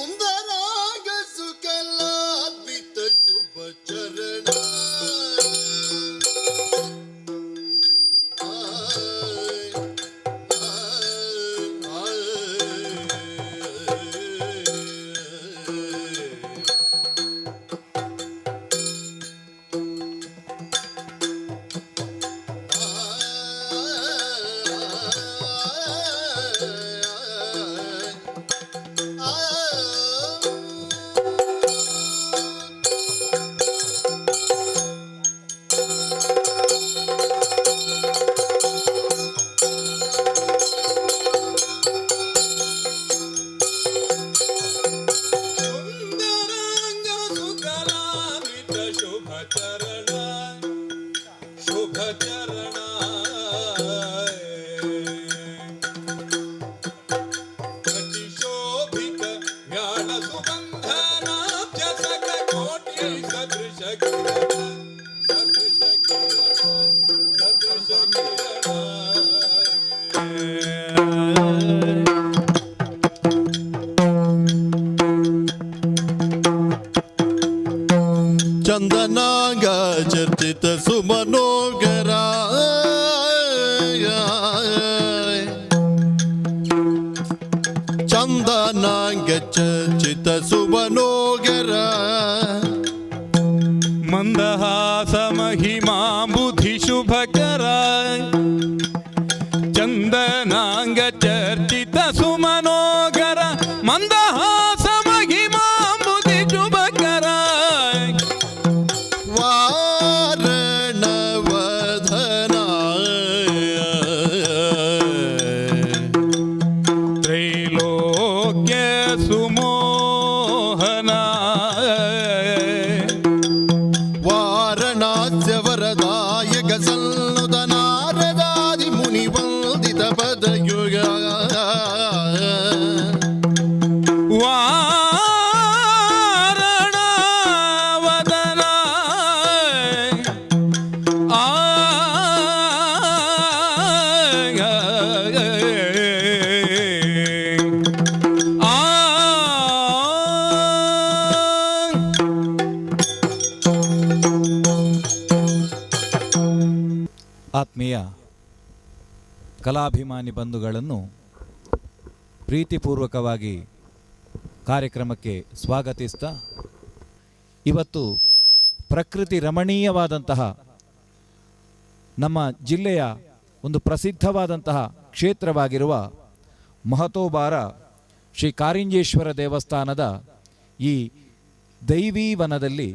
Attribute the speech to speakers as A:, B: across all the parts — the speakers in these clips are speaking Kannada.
A: ಸುಂದರಾಗ ಸುಕಲಾದ್ವಿತ ಶುಭ ಚರಣ ಚಂದನಾಂಗ ಚರ್ಚಿತ ಸುಮನೋಗರ ಚಂದನಾಂಗ ಚರ್ಚಿತ ಸುಮನೋಗರ
B: ಮಂದಹಾಸ ಮಹಿಮಾ ಬುಧಿ ಶುಭಕರ ಚಂದನಾಂಗ ಚರ್ಚಿತ ಸುಮನೋಗರ ಮಂದಹಾಸ ಮಹಿಮಾ ಬುಧಿ ಶುಭಕರ
A: ವಾರಣವಧನ
B: ತ್ರೈಲೋಕ್ಯ ಸುಮೋಹನ
A: ವರದಾಯಕ ಸಲ್ಲುತ ನಾರದಾದಿ ಮುನಿ ವಂದಿತ ಪದಯುಗ
B: ವಾರಣವದನ ಆತ್ಮೀಯ ಕಲಾಭಿಮಾನಿ ಬಂಧುಗಳನ್ನು ಪ್ರೀತಿಪೂರ್ವಕವಾಗಿ ಕಾರ್ಯಕ್ರಮಕ್ಕೆ ಸ್ವಾಗತಿಸ್ತಾ ಇವತ್ತು ಪ್ರಕೃತಿ ರಮಣೀಯವಾದಂತಹ ನಮ್ಮ ಜಿಲ್ಲೆಯ ಒಂದು ಪ್ರಸಿದ್ಧವಾದಂತಹ ಕ್ಷೇತ್ರವಾಗಿರುವ ಮಹತೋಬಾರ ಶ್ರೀ ಕಾರಿಂಜೇಶ್ವರ ದೇವಸ್ಥಾನದ ಈ ದೈವೀ ವನದಲ್ಲಿ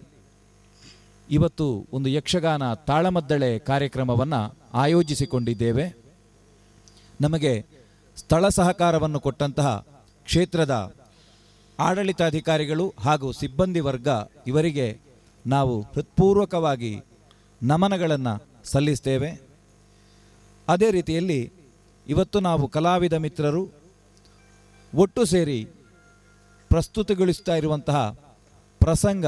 B: ಇವತ್ತು ಒಂದು ಯಕ್ಷಗಾನ ತಾಳಮದ್ದಳೆ ಕಾರ್ಯಕ್ರಮವನ್ನು ಆಯೋಜಿಸಿಕೊಂಡಿದ್ದೇವೆ. ನಮಗೆ ಸ್ಥಳ ಸಹಕಾರವನ್ನು ಕೊಟ್ಟಂತಹ ಕ್ಷೇತ್ರದ ಆಡಳಿತಾಧಿಕಾರಿಗಳು ಹಾಗೂ ಸಿಬ್ಬಂದಿ ವರ್ಗ ಇವರಿಗೆ ನಾವು ಹೃತ್ಪೂರ್ವಕವಾಗಿ ನಮನಗಳನ್ನು ಸಲ್ಲಿಸ್ತೇವೆ. ಅದೇ ರೀತಿಯಲ್ಲಿ ಇವತ್ತು ನಾವು ಕಲಾವಿದ ಮಿತ್ರರು ಒಟ್ಟು ಸೇರಿ ಪ್ರಸ್ತುತಗೊಳಿಸ್ತಾ ಇರುವಂತಹ ಪ್ರಸಂಗ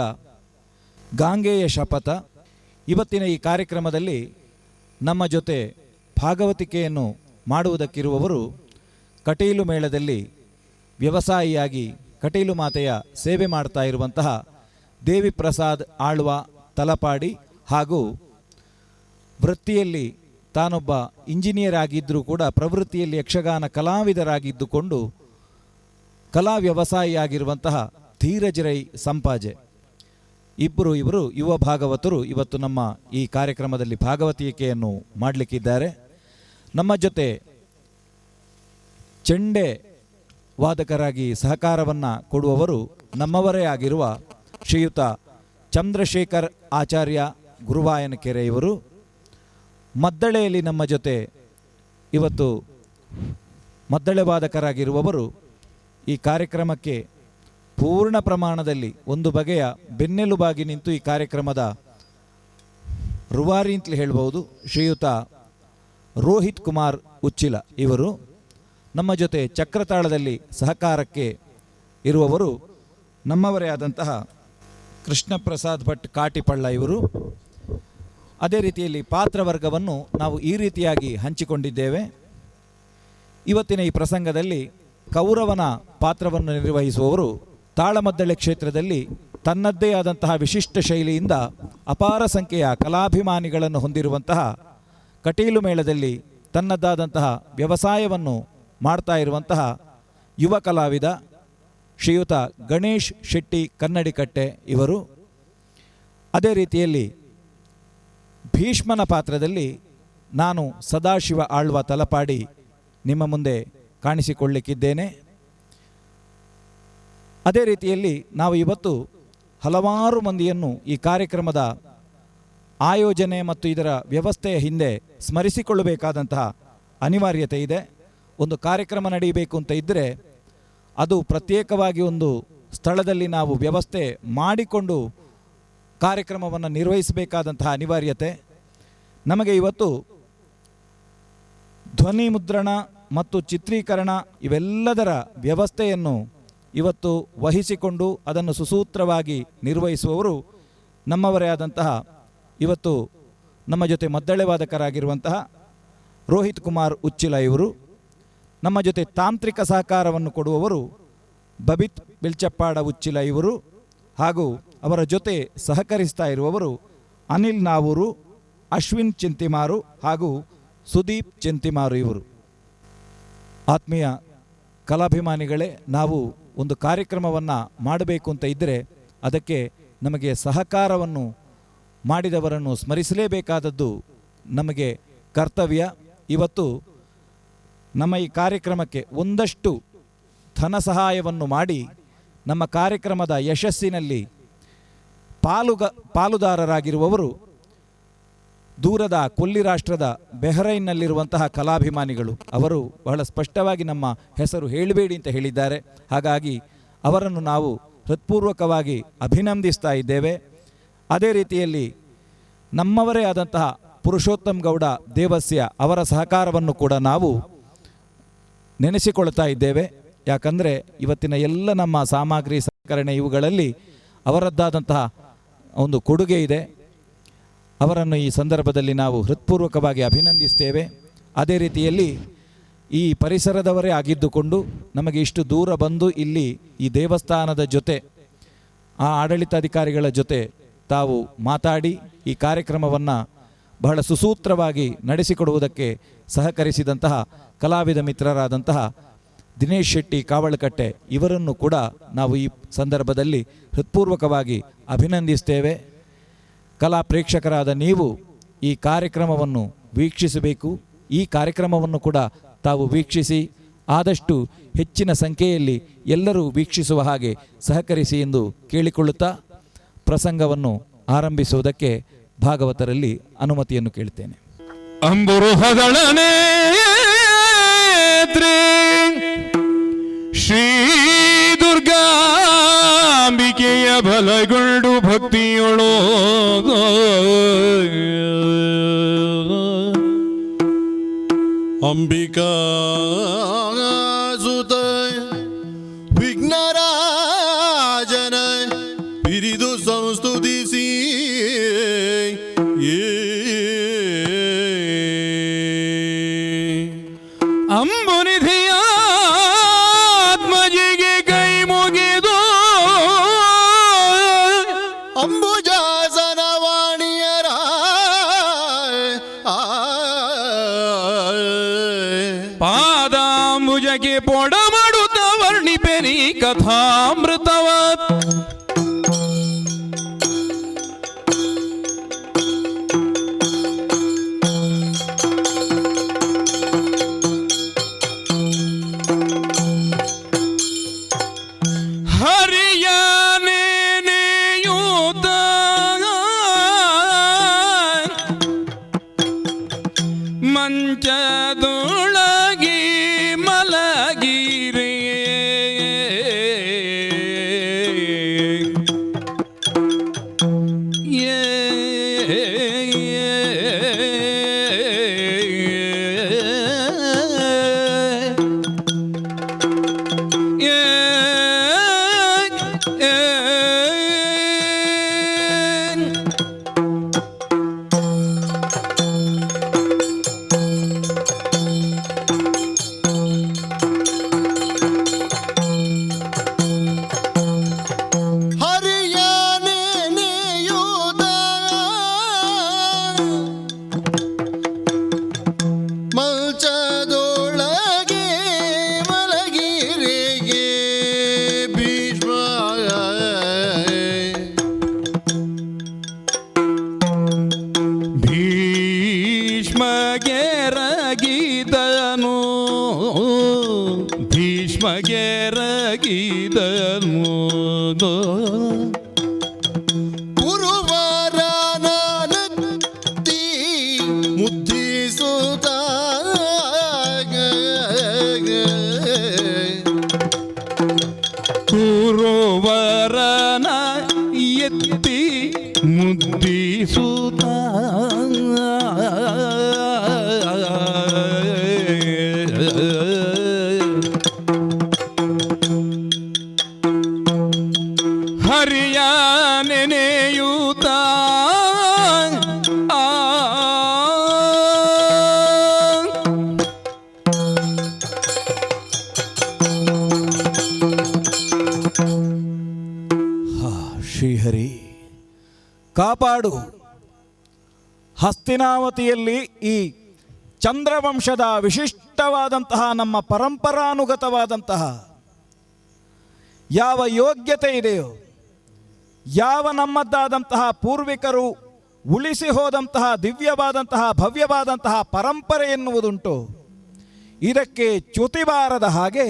B: ಗಾಂಗೆಯ ಶಪಥ. ಇವತ್ತಿನ ಈ ಕಾರ್ಯಕ್ರಮದಲ್ಲಿ ನಮ್ಮ ಜೊತೆ ಭಾಗವತಿಕೆಯನ್ನು ಮಾಡುವುದಕ್ಕಿರುವವರು ಕಟೀಲು ಮೇಳದಲ್ಲಿ ವ್ಯವಸಾಯಿಯಾಗಿ ಕಟೀಲು ಮಾತೆಯ ಸೇವೆ ಮಾಡ್ತಾ ಇರುವಂತಹ ದೇವಿ ಪ್ರಸಾದ್ ಆಳ್ವ ತಲಪಾಡಿ ಹಾಗೂ ವೃತ್ತಿಯಲ್ಲಿ ತಾನೊಬ್ಬ ಇಂಜಿನಿಯರ್ ಆಗಿದ್ದರೂ ಕೂಡ ಪ್ರವೃತ್ತಿಯಲ್ಲಿ ಯಕ್ಷಗಾನ ಕಲಾವಿದರಾಗಿದ್ದುಕೊಂಡು ಕಲಾ ವ್ಯವಸಾಯಿಯಾಗಿರುವಂತಹ ಧೀರಜ್ ರೈ ಸಂಪಾಜೆ ಇವರು ಯುವ ಭಾಗವತರು ಇವತ್ತು ನಮ್ಮ ಈ ಕಾರ್ಯಕ್ರಮದಲ್ಲಿ ಭಾಗವತಿಕೆಯನ್ನು ಮಾಡಲಿಕ್ಕಿದ್ದಾರೆ. ನಮ್ಮ ಜೊತೆ ಚೆಂಡೆ ವಾದಕರಾಗಿ ಸಹಕಾರವನ್ನು ಕೊಡುವವರು ನಮ್ಮವರೇ ಆಗಿರುವ ಶ್ರೀಯುತ ಚಂದ್ರಶೇಖರ್ ಆಚಾರ್ಯ ಗುರುವಾಯನಕೆರೆ ಇವರು. ಮದ್ದಳೆಯಲ್ಲಿ ನಮ್ಮ ಜೊತೆ ಇವತ್ತು ಮದ್ದಳೆ ವಾದಕರಾಗಿರುವವರು ಈ ಕಾರ್ಯಕ್ರಮಕ್ಕೆ ಪೂರ್ಣ ಪ್ರಮಾಣದಲ್ಲಿ ಒಂದು ಬಗೆಯ ಬೆನ್ನೆಲುಬಾಗಿ ನಿಂತು ಈ ಕಾರ್ಯಕ್ರಮದ ರುವಾರಿ ಅಂತಲೇ ಹೇಳ್ಬೋದು ಶ್ರೀಯುತ ರೋಹಿತ್ ಕುಮಾರ್ ಉಚ್ಚಿಲ ಇವರು. ನಮ್ಮ ಜೊತೆ ಚಕ್ರತಾಳದಲ್ಲಿ ಸಹಕಾರಕ್ಕೆ ಇರುವವರು ನಮ್ಮವರೇ ಆದಂತಹ ಕೃಷ್ಣ ಪ್ರಸಾದ್ ಭಟ್ ಕಾಟಿಪಳ್ಳ ಇವರು. ಅದೇ ರೀತಿಯಲ್ಲಿ ಪಾತ್ರವರ್ಗವನ್ನು ನಾವು ಈ ರೀತಿಯಾಗಿ ಹಂಚಿಕೊಂಡಿದ್ದೇವೆ. ಇವತ್ತಿನ ಈ ಪ್ರಸಂಗದಲ್ಲಿ ಕೌರವನ ಪಾತ್ರವನ್ನು ನಿರ್ವಹಿಸುವವರು ತಾಳಮದ್ದಳೆ ಕ್ಷೇತ್ರದಲ್ಲಿ ತನ್ನದ್ದೇ ಆದಂತಹ ವಿಶಿಷ್ಟ ಶೈಲಿಯಿಂದ ಅಪಾರ ಸಂಖ್ಯೆಯ ಕಲಾಭಿಮಾನಿಗಳನ್ನು ಹೊಂದಿರುವಂತಹ ಕಟೀಲು ಮೇಳದಲ್ಲಿ ತನ್ನದಾದಂತಹ ವ್ಯವಸಾಯವನ್ನು ಮಾಡ್ತಾ ಇರುವಂತಹ ಯುವ ಕಲಾವಿದ ಶ್ರೀಯುತ ಗಣೇಶ್ ಶೆಟ್ಟಿ ಕನ್ನಡಿಕಟ್ಟೆ ಇವರು. ಅದೇ ರೀತಿಯಲ್ಲಿ ಭೀಷ್ಮನ ಪಾತ್ರದಲ್ಲಿ ನಾನು ಸದಾಶಿವ ಆಳ್ವ ತಲಪಾಡಿ ನಿಮ್ಮ ಮುಂದೆ ಕಾಣಿಸಿಕೊಳ್ಳಲಿಕ್ಕಿದ್ದೇನೆ. ಅದೇ ರೀತಿಯಲ್ಲಿ ನಾವು ಇವತ್ತು ಹಲವಾರು ಮಂದಿಯನ್ನು ಈ ಕಾರ್ಯಕ್ರಮದ ಆಯೋಜನೆ ಮತ್ತು ಇದರ ವ್ಯವಸ್ಥೆಯ ಹಿಂದೆ ಸ್ಮರಿಸಿಕೊಳ್ಳಬೇಕಾದಂತಹ ಅನಿವಾರ್ಯತೆ ಇದೆ. ಒಂದು ಕಾರ್ಯಕ್ರಮ ನಡೆಯಬೇಕು ಅಂತ ಇದ್ದರೆ ಅದು ಪ್ರತ್ಯೇಕವಾಗಿ ಒಂದು ಸ್ಥಳದಲ್ಲಿ ನಾವು ವ್ಯವಸ್ಥೆ ಮಾಡಿಕೊಂಡು ಕಾರ್ಯಕ್ರಮವನ್ನು ನಿರ್ವಹಿಸಬೇಕಾದಂತಹ ಅನಿವಾರ್ಯತೆ ನಮಗೆ ಇವತ್ತು ಧ್ವನಿ ಮುದ್ರಣ ಮತ್ತು ಚಿತ್ರೀಕರಣ ಇವೆಲ್ಲದರ ವ್ಯವಸ್ಥೆಯನ್ನು ಇವತ್ತು ವಹಿಸಿಕೊಂಡು ಅದನ್ನು ಸುಸೂತ್ರವಾಗಿ ನಿರ್ವಹಿಸುವವರು ನಮ್ಮವರೇ ಆದಂತಹ ಇವತ್ತು ನಮ್ಮ ಜೊತೆ ಮದ್ದಳೆ ವಾದಕರಾಗಿರುವಂತಹ ರೋಹಿತ್ ಕುಮಾರ್ ಉಚ್ಚಿಲ ಇವರು. ನಮ್ಮ ಜೊತೆ ತಾಂತ್ರಿಕ ಸಹಕಾರವನ್ನು ಕೊಡುವವರು ಬಬಿತ್ ಬಿಲ್ಚಪ್ಪಾಡ ಉಚ್ಚಿಲ ಇವರು. ಹಾಗೂ ಅವರ ಜೊತೆ ಸಹಕರಿಸ್ತಾ ಇರುವವರು ಅನಿಲ್ ನಾವೂರು, ಅಶ್ವಿನ್ ಚಿಂತಿಮಾರು ಹಾಗೂ ಸುದೀಪ್ ಚಿಂತಿಮಾರು ಇವರು. ಆತ್ಮೀಯ ಕಲಾಭಿಮಾನಿಗಳೇ, ನಾವು ಒಂದು ಕಾರ್ಯಕ್ರಮವನ್ನು ಮಾಡಬೇಕು ಅಂತ ಇದ್ದರೆ ಅದಕ್ಕೆ ನಮಗೆ ಸಹಕಾರವನ್ನು ಮಾಡಿದವರನ್ನು ಸ್ಮರಿಸಲೇಬೇಕಾದದ್ದು ನಮಗೆ ಕರ್ತವ್ಯ. ಇವತ್ತು ನಮ್ಮ ಈ ಕಾರ್ಯಕ್ರಮಕ್ಕೆ ಒಂದಷ್ಟು ಧನ ಸಹಾಯವನ್ನು ಮಾಡಿ ನಮ್ಮ ಕಾರ್ಯಕ್ರಮದ ಯಶಸ್ಸಿನಲ್ಲಿ ಪಾಲುದಾರರಾಗಿರುವವರು ದೂರದ ಕೊಲ್ಲಿ ರಾಷ್ಟ್ರದ ಬೆಹರೈನ್ನಲ್ಲಿರುವಂತಹ ಕಲಾಭಿಮಾನಿಗಳು. ಅವರು ಬಹಳ ಸ್ಪಷ್ಟವಾಗಿ ನಮ್ಮ ಹೆಸರು ಹೇಳಬೇಡಿ ಅಂತ ಹೇಳಿದ್ದಾರೆ. ಹಾಗಾಗಿ ಅವರನ್ನು ನಾವು ಹೃತ್ಪೂರ್ವಕವಾಗಿ ಅಭಿನಂದಿಸ್ತಾ ಇದ್ದೇವೆ. ಅದೇ ರೀತಿಯಲ್ಲಿ ನಮ್ಮವರೇ ಆದಂತಹ ಪುರುಷೋತ್ತಮ್ ಗೌಡ ದೇವಸ್ಯ ಅವರ ಸಹಕಾರವನ್ನು ಕೂಡ ನಾವು ನೆನೆಸಿಕೊಳ್ತಾ ಇದ್ದೇವೆ. ಯಾಕಂದರೆ ಇವತ್ತಿನ ಎಲ್ಲ ನಮ್ಮ ಸಾಮಗ್ರಿ ಸಂಸ್ಕರಣೆ ಇವುಗಳಲ್ಲಿ ಅವರದ್ದಾದಂತಹ ಒಂದು ಕೊಡುಗೆ ಇದೆ. ಅವರನ್ನು ಈ ಸಂದರ್ಭದಲ್ಲಿ ನಾವು ಹೃತ್ಪೂರ್ವಕವಾಗಿ ಅಭಿನಂದಿಸ್ತೇವೆ. ಅದೇ ರೀತಿಯಲ್ಲಿ ಈ ಪರಿಸರದವರೇ ಆಗಿದ್ದುಕೊಂಡು ನಮಗೆ ಇಷ್ಟು ದೂರ ಬಂದು ಇಲ್ಲಿ ಈ ದೇವಸ್ಥಾನದ ಜೊತೆ ಆ ಆಡಳಿತಾಧಿಕಾರಿಗಳ ಜೊತೆ ತಾವು ಮಾತಾಡಿ ಈ ಕಾರ್ಯಕ್ರಮವನ್ನು ಬಹಳ ಸುಸೂತ್ರವಾಗಿ ನಡೆಸಿಕೊಡುವುದಕ್ಕೆ ಸಹಕರಿಸಿದಂತಹ ಕಲಾವಿದ ಮಿತ್ರರಾದಂತಹ ದಿನೇಶ್ ಶೆಟ್ಟಿ ಕಾವಳಕಟ್ಟೆ ಇವರನ್ನು ಕೂಡ ನಾವು ಈ ಸಂದರ್ಭದಲ್ಲಿ ಹೃತ್ಪೂರ್ವಕವಾಗಿ ಅಭಿನಂದಿಸ್ತೇವೆ. ಕಲಾ ಪ್ರೇಕ್ಷಕರಾದ ನೀವು ಈ ಕಾರ್ಯಕ್ರಮವನ್ನು ವೀಕ್ಷಿಸಬೇಕು. ಈ ಕಾರ್ಯಕ್ರಮವನ್ನು ಕೂಡ ತಾವು ವೀಕ್ಷಿಸಿ ಆದಷ್ಟು ಹೆಚ್ಚಿನ ಸಂಖ್ಯೆಯಲ್ಲಿ ಎಲ್ಲರೂ ವೀಕ್ಷಿಸುವ ಹಾಗೆ ಸಹಕರಿಸಿ ಎಂದು ಕೇಳಿಕೊಳ್ಳುತ್ತಾ ಪ್ರಸಂಗವನ್ನು ಆರಂಭಿಸುವುದಕ್ಕೆ ಭಾಗವತರಲ್ಲಿ ಅನುಮತಿಯನ್ನು ಕೇಳ್ತೇನೆ.
C: ಅಂಬುರುಹದಳನೆ ಶ್ರೀ ದುರ್ಗಾಂಬಿಕೆಯ ಬಲಗೊಂಡು ಭಕ್ತಿಯೊಳು
A: ಅಂಬಿಕಾ ಸುತ ವಿಘ್ನರಾಜನ ಪಿರಿದು ಸಂಸ್ತುತಿಸಿ
C: ಅಂಬುನಿಧಿಯ ಆತ್ಮಜಿಗೆ ಕೈ ಮುಗಿದು
A: ಅಂಬುಜಾಸನ ವಾಣಿಯರ
C: ಪಾದಾಂಬುಜಕ್ಕೆ ಪೊಡ ಮಾಡುತ್ತ ವರ್ಣಿಪೆನಿ ಕಥಾಮೃತವ ಮಂಚದೊಳಗಿ ಮಲಗಿರೆ
A: ಪುರುವರನನತ್ತಿ ಮುದ್ದಿಸುತ್ತ
C: ಪುರುವರನ ಎತ್ತಿ ಮುದ್ದಿಸುತ್ತ ಹರಿಯ ನೆನೆಯೂತ
B: ಶ್ರೀಹರಿ ಕಾಪಾಡು. ಹಸ್ತಿನಾವತಿಯಲ್ಲಿ ಈ ಚಂದ್ರವಂಶದ ವಿಶಿಷ್ಟವಾದಂತಹ ನಮ್ಮ ಪರಂಪರಾನುಗತವಾದಂತಹ ಯಾವ ಯೋಗ್ಯತೆ ಇದೆಯೋ, ಯಾವ ನಮ್ಮದ್ದಾದಂತಹ ಪೂರ್ವಿಕರು ಉಳಿಸಿ ಹೋದಂತಹ ದಿವ್ಯವಾದಂತಹ ಭವ್ಯವಾದಂತಹ ಪರಂಪರೆ ಎನ್ನುವುದುಂಟು, ಇದಕ್ಕೆ ಚ್ಯುತಿ ಬಾರದ ಹಾಗೆ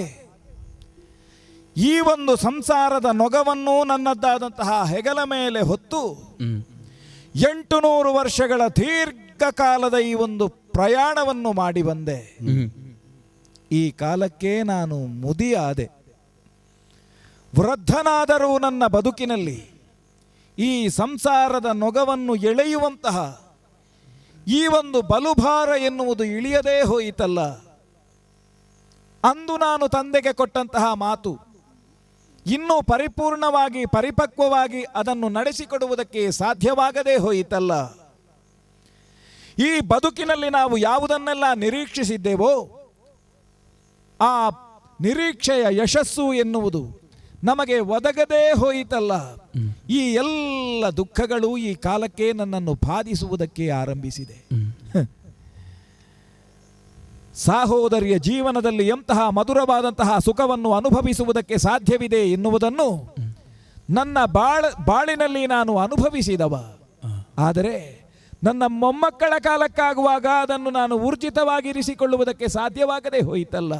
B: ಈ ಒಂದು ಸಂಸಾರದ ನೊಗವನ್ನು ನನ್ನದ್ದಾದಂತಹ ಹೆಗಲ ಮೇಲೆ ಹೊತ್ತು 800 ವರ್ಷಗಳ ದೀರ್ಘಕಾಲದ ಈ ಒಂದು ಪ್ರಯಾಣವನ್ನು ಮಾಡಿ ಬಂದೆ. ಈ ಕಾಲಕ್ಕೆ ನಾನು ಮುದಿಯಾದೆ. ವೃದ್ಧನಾದರೂ ನನ್ನ ಬದುಕಿನಲ್ಲಿ ಈ ಸಂಸಾರದ ನೊಗವನ್ನು ಎಳೆಯುವಂತಹ ಈ ಒಂದು ಬಲುಭಾರ ಎನ್ನುವುದು ಇಳಿಯದೇ ಹೋಯಿತಲ್ಲ. ಅಂದು ನಾನು ತಂದೆಗೆ ಕೊಟ್ಟಂತಹ ಮಾತು ಇನ್ನೂ ಪರಿಪೂರ್ಣವಾಗಿ ಪರಿಪಕ್ವವಾಗಿ ಅದನ್ನು ನಡೆಸಿಕೊಡುವುದಕ್ಕೆ ಸಾಧ್ಯವಾಗದೇ ಹೋಯಿತಲ್ಲ. ಈ ಬದುಕಿನಲ್ಲಿ ನಾವು ಯಾವುದನ್ನೆಲ್ಲ ನಿರೀಕ್ಷಿಸಿದ್ದೇವೋ ಆ ನಿರೀಕ್ಷೆಯ ಯಶಸ್ಸು ಎನ್ನುವುದು ನಮಗೆ ಒದಗದೇ ಹೋಯಿತಲ್ಲ. ಈ ಎಲ್ಲ ದುಃಖಗಳು ಈ ಕಾಲಕ್ಕೆ ನನ್ನನ್ನು ಬಾಧಿಸುವುದಕ್ಕೆ ಆರಂಭಿಸಿದೆ. ಸಹೋದರಿಯ ಜೀವನದಲ್ಲಿ ಎಂತಹ ಮಧುರವಾದಂತಹ ಸುಖವನ್ನು ಅನುಭವಿಸುವುದಕ್ಕೆ ಸಾಧ್ಯವಿದೆ ಎನ್ನುವುದನ್ನು ನನ್ನ ಬಾಳಿನಲ್ಲಿ ನಾನು ಅನುಭವಿಸಿದವ. ಆದರೆ ನನ್ನ ಮೊಮ್ಮಕ್ಕಳ ಕಾಲಕ್ಕಾಗುವಾಗ ಅದನ್ನು ನಾನು ಊರ್ಜಿತವಾಗಿರಿಸಿಕೊಳ್ಳುವುದಕ್ಕೆ ಸಾಧ್ಯವಾಗದೆ ಹೋಯಿತಲ್ಲ.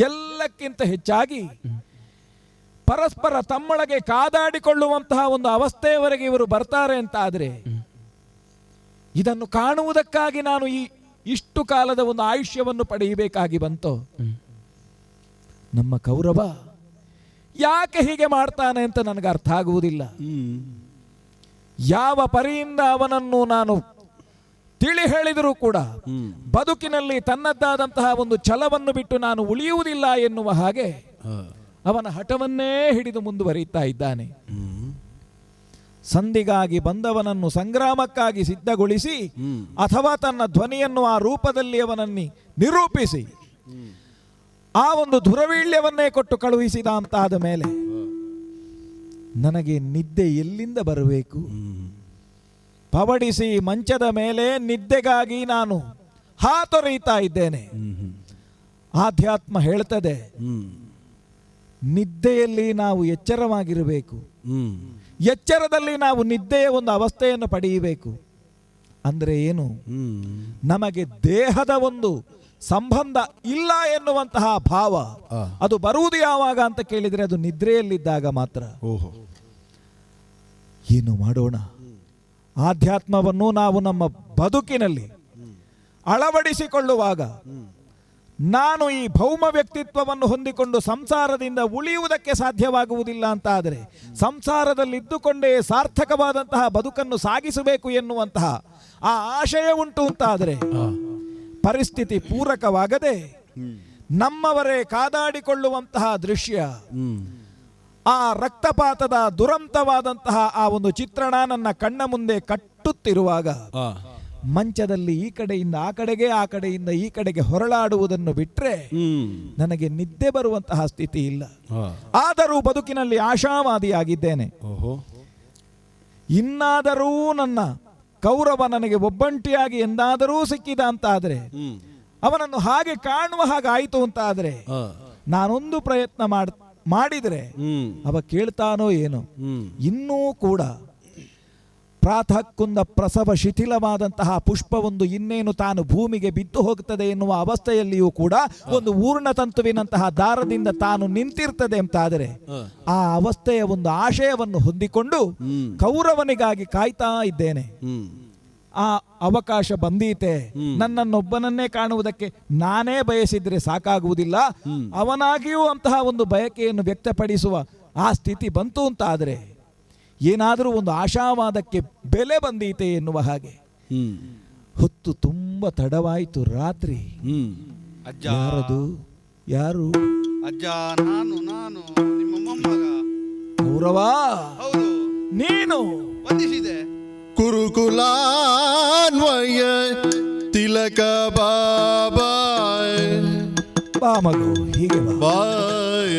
B: ಎಲ್ಲಕ್ಕಿಂತ ಹೆಚ್ಚಾಗಿ ಪರಸ್ಪರ ತಮ್ಮೊಳಗೆ ಕಾದಾಡಿಕೊಳ್ಳುವಂತಹ ಒಂದು ಅವಸ್ಥೆಯವರೆಗೆ ಇವರು ಬರ್ತಾರೆ ಅಂತ ಆದರೆ ಇದನ್ನು ಕಾಣುವುದಕ್ಕಾಗಿ ನಾನು ಇಷ್ಟು ಕಾಲದ ಒಂದು ಆಯುಷ್ಯವನ್ನು ಪಡೆಯಬೇಕಾಗಿ ಬಂತು. ನಮ್ಮ ಕೌರವ ಯಾಕೆ ಹೀಗೆ ಮಾಡ್ತಾನೆ ಅಂತ ನನಗೆ ಅರ್ಥ ಆಗುವುದಿಲ್ಲ. ಯಾವ ಪರಿಯಿಂದ ಅವನನ್ನು ನಾನು ತಿಳಿ ಹೇಳಿದರೂ ಕೂಡ ಬದುಕಿನಲ್ಲಿ ತನ್ನದ್ದಾದಂತಹ ಒಂದು ಛಲವನ್ನು ಬಿಟ್ಟು ನಾನು ಉಳಿಯುವುದಿಲ್ಲ ಎನ್ನುವ ಹಾಗೆ ಅವನ ಹಠವನ್ನೇ ಹಿಡಿದು ಮುಂದುವರಿಯುತ್ತಾ ಇದ್ದಾನೆ. ಸಂಧಿಗಾಗಿ ಬಂದವನನ್ನು ಸಂಗ್ರಾಮಕ್ಕಾಗಿ ಸಿದ್ಧಗೊಳಿಸಿ ಅಥವಾ ತನ್ನ ಧ್ವನಿಯನ್ನು ಆ ರೂಪದಲ್ಲಿ ಅವನನ್ನು ನಿರೂಪಿಸಿ ಆ ಒಂದು ದುರವೀಳ್ಯವನ್ನೇ ಕೊಟ್ಟು ಕಳುಹಿಸಿದ ಅಂತಾದ ಮೇಲೆ ನನಗೆ ನಿದ್ದೆ ಎಲ್ಲಿಂದ ಬರಬೇಕು? ಪವಡಿಸಿ ಮಂಚದ ಮೇಲೆ ನಿದ್ದೆಗಾಗಿ ನಾನು ಹಾತೊರೆಯುತ್ತಾ ಇದ್ದೇನೆ. ಆಧ್ಯಾತ್ಮ ಹೇಳ್ತದೆ, ನಿದ್ದೆಯಲ್ಲಿ ನಾವು ಎಚ್ಚರವಾಗಿರಬೇಕು. ಎಚ್ಚರದಲ್ಲಿ ನಾವು ನಿದ್ದೆಯ ಒಂದು ಅವಸ್ಥೆಯನ್ನು ಪಡೆಯಬೇಕು. ಅಂದರೆ ಏನು? ನಮಗೆ ದೇಹದ ಒಂದು ಸಂಬಂಧ ಇಲ್ಲ ಎನ್ನುವಂತಹ ಭಾವ ಅದು ಬರುವುದು ಯಾವಾಗ ಅಂತ ಕೇಳಿದರೆ ಅದು ನಿದ್ರೆಯಲ್ಲಿದ್ದಾಗ ಮಾತ್ರ. ಏನು ಮಾಡೋಣ? ಆಧ್ಯಾತ್ಮವನ್ನು ನಾವು ನಮ್ಮ ಬದುಕಿನಲ್ಲಿ ಅಳವಡಿಸಿಕೊಳ್ಳುವಾಗ ನಾನು ಈ ಭೌಮ ವ್ಯಕ್ತಿತ್ವವನ್ನು ಹೊಂದಿಕೊಂಡು ಸಂಸಾರದಿಂದ ಉಳಿಯುವುದಕ್ಕೆ ಸಾಧ್ಯವಾಗುವುದಿಲ್ಲ ಅಂತ ಆದರೆ ಸಂಸಾರದಲ್ಲಿದ್ದುಕೊಂಡೇ ಸಾರ್ಥಕವಾದಂತಹ ಬದುಕನ್ನು ಸಾಗಿಸಬೇಕು ಎನ್ನುವಂತಹ ಆ ಆಶಯ ಉಂಟು ಅಂತಾದರೆ ಪರಿಸ್ಥಿತಿ ಪೂರಕವಾಗದೆ ನಮ್ಮವರೇ ಕಾದಾಡಿಕೊಳ್ಳುವಂತಹ ದೃಶ್ಯ, ಆ ರಕ್ತಪಾತದ ದುರಂತವಾದಂತಹ ಆ ಒಂದು ಚಿತ್ರಣ ನನ್ನ ಕಣ್ಣ ಮುಂದೆ ಕಟ್ಟುತ್ತಿರುವಾಗ ಮಂಚದಲ್ಲಿ ಈ ಕಡೆಯಿಂದ ಆ ಕಡೆಗೆ ಆ ಕಡೆಯಿಂದ ಈ ಕಡೆಗೆ ಹೊರಳಾಡುವುದನ್ನು ಬಿಟ್ಟರೆ ನನಗೆ ನಿದ್ದೆ ಬರುವಂತಹ ಸ್ಥಿತಿ ಇಲ್ಲ. ಆದರೂ ಬದುಕಿನಲ್ಲಿ ಆಶಾವಾದಿಯಾಗಿದ್ದೇನೆ. ಇನ್ನಾದರೂ ನನ್ನ ಕೌರವ ನನಗೆ ಒಬ್ಬಂಟಿಯಾಗಿ ಎಂದಾದರೂ ಸಿಕ್ಕಿದ ಅಂತಾದರೆ ಅವನನ್ನು ಹಾಗೆ ಕಾಣುವ ಹಾಗೆ ಆಯಿತು ಅಂತ ಆದರೆ ನಾನೊಂದು ಪ್ರಯತ್ನ ಮಾಡಿದರೆ ಅವ ಕೇಳ್ತಾನೋ ಏನೋ. ಇನ್ನೂ ಕೂಡ ಪ್ರಾತಃ ಕುಂದ ಪ್ರಸವ ಶಿಥಿಲವಾದಂತಹ ಪುಷ್ಪವೊಂದು ಇನ್ನೇನು ತಾನು ಭೂಮಿಗೆ ಬಿದ್ದು ಹೋಗ್ತದೆ ಎನ್ನುವ ಅವಸ್ಥೆಯಲ್ಲಿಯೂ ಕೂಡ ಒಂದು ಊರ್ಣತಂತುವಿನಂತಹ ದಾರದಿಂದ ತಾನು ನಿಂತಿರ್ತದೆ ಅಂತಾದರೆ ಆ ಅವಸ್ಥೆಯ ಒಂದು ಆಶಯವನ್ನು ಹೊಂದಿಕೊಂಡು ಕೌರವನಿಗಾಗಿ ಕಾಯ್ತಾ ಇದ್ದೇನೆ. ಆ ಅವಕಾಶ ಬಂದೀತೆ, ನನ್ನನ್ನೊಬ್ಬನನ್ನೇ ಕಾಣುವುದಕ್ಕೆ ನಾನೇ ಬಯಸಿದ್ರೆ ಸಾಕಾಗುವುದಿಲ್ಲ, ಅವನಾಗಿಯೂ ಅಂತಹ ಒಂದು ಬಯಕೆಯನ್ನು ವ್ಯಕ್ತಪಡಿಸುವ ಆ ಸ್ಥಿತಿ ಬಂತು ಅಂತಾದರೆ ಏನಾದರೂ ಒಂದು ಆಶಾವಾದಕ್ಕೆ ಬೆಲೆ ಬಂದೀತೆ ಎನ್ನುವ ಹಾಗೆ. ಹೊತ್ತು ತುಂಬ ತಡವಾಯಿತು, ರಾತ್ರಿ.
A: ಅಜ್ಜ,
B: ಯಾರದು? ಯಾರು?
A: ಅಜ್ಜ, ನಾನು ನಿಮ್ಮ ಮೊಮ್ಮಗ
B: ಕೌರವ.
A: ಹೌದು,
B: ನೀನು
A: ವಂದಿಸಿದೆ.
D: ಕುರುಕುಲಾನ್ವಯ ತಿಲಕ ಬಾಬಾ
B: ಬಾ ಮಗು, ಹೀಗೆ ಬಾ.
D: ಬಾಯ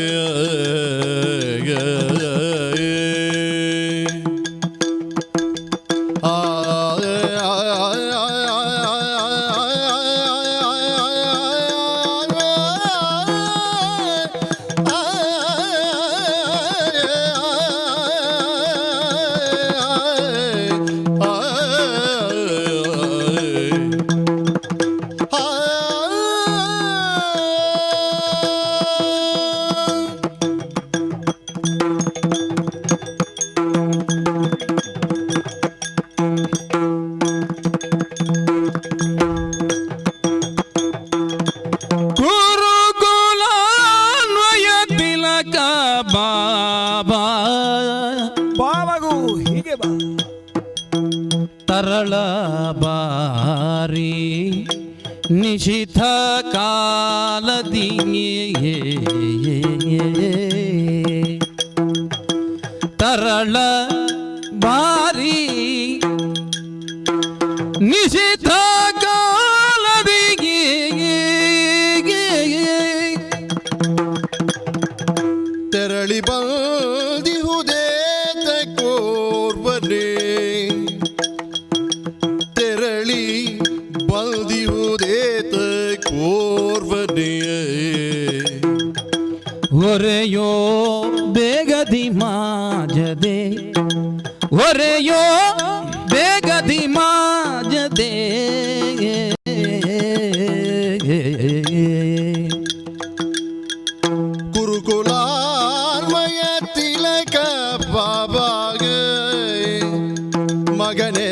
C: ಗುರುಕುಲಾನ್ವಯ ತಿಲಕ ಬಾಬಾ.
B: ಬಾ ಮಗು, ಹೀಗೆ ಬಾ.
C: ತರಳ ಬಾರಿ ನಿಶಿಥ ಕಾಲದಿ ತರಳ ಬಾರಿ ನಿಶಿಥ ಕಾಲದಿ
D: ತೆರಳಿ ಬಂದಿಹುದೇ ಕೋರ್ವನೇ, ತೆರಳಿ ಬಂದಿಹುದೇ ಕೋರ್ವನೇ.
C: ಒರೆಯೋ ಬೇಗದಿ ಮಾಜದೆ, ಒರೆಯೋ ಬೇಗದಿ ಮಾಜದೆ.
D: ಕುರುಕುಲಾನ್ವಯ ತಿಲಕ ಬಾಬಾಗ ಮಗನೇ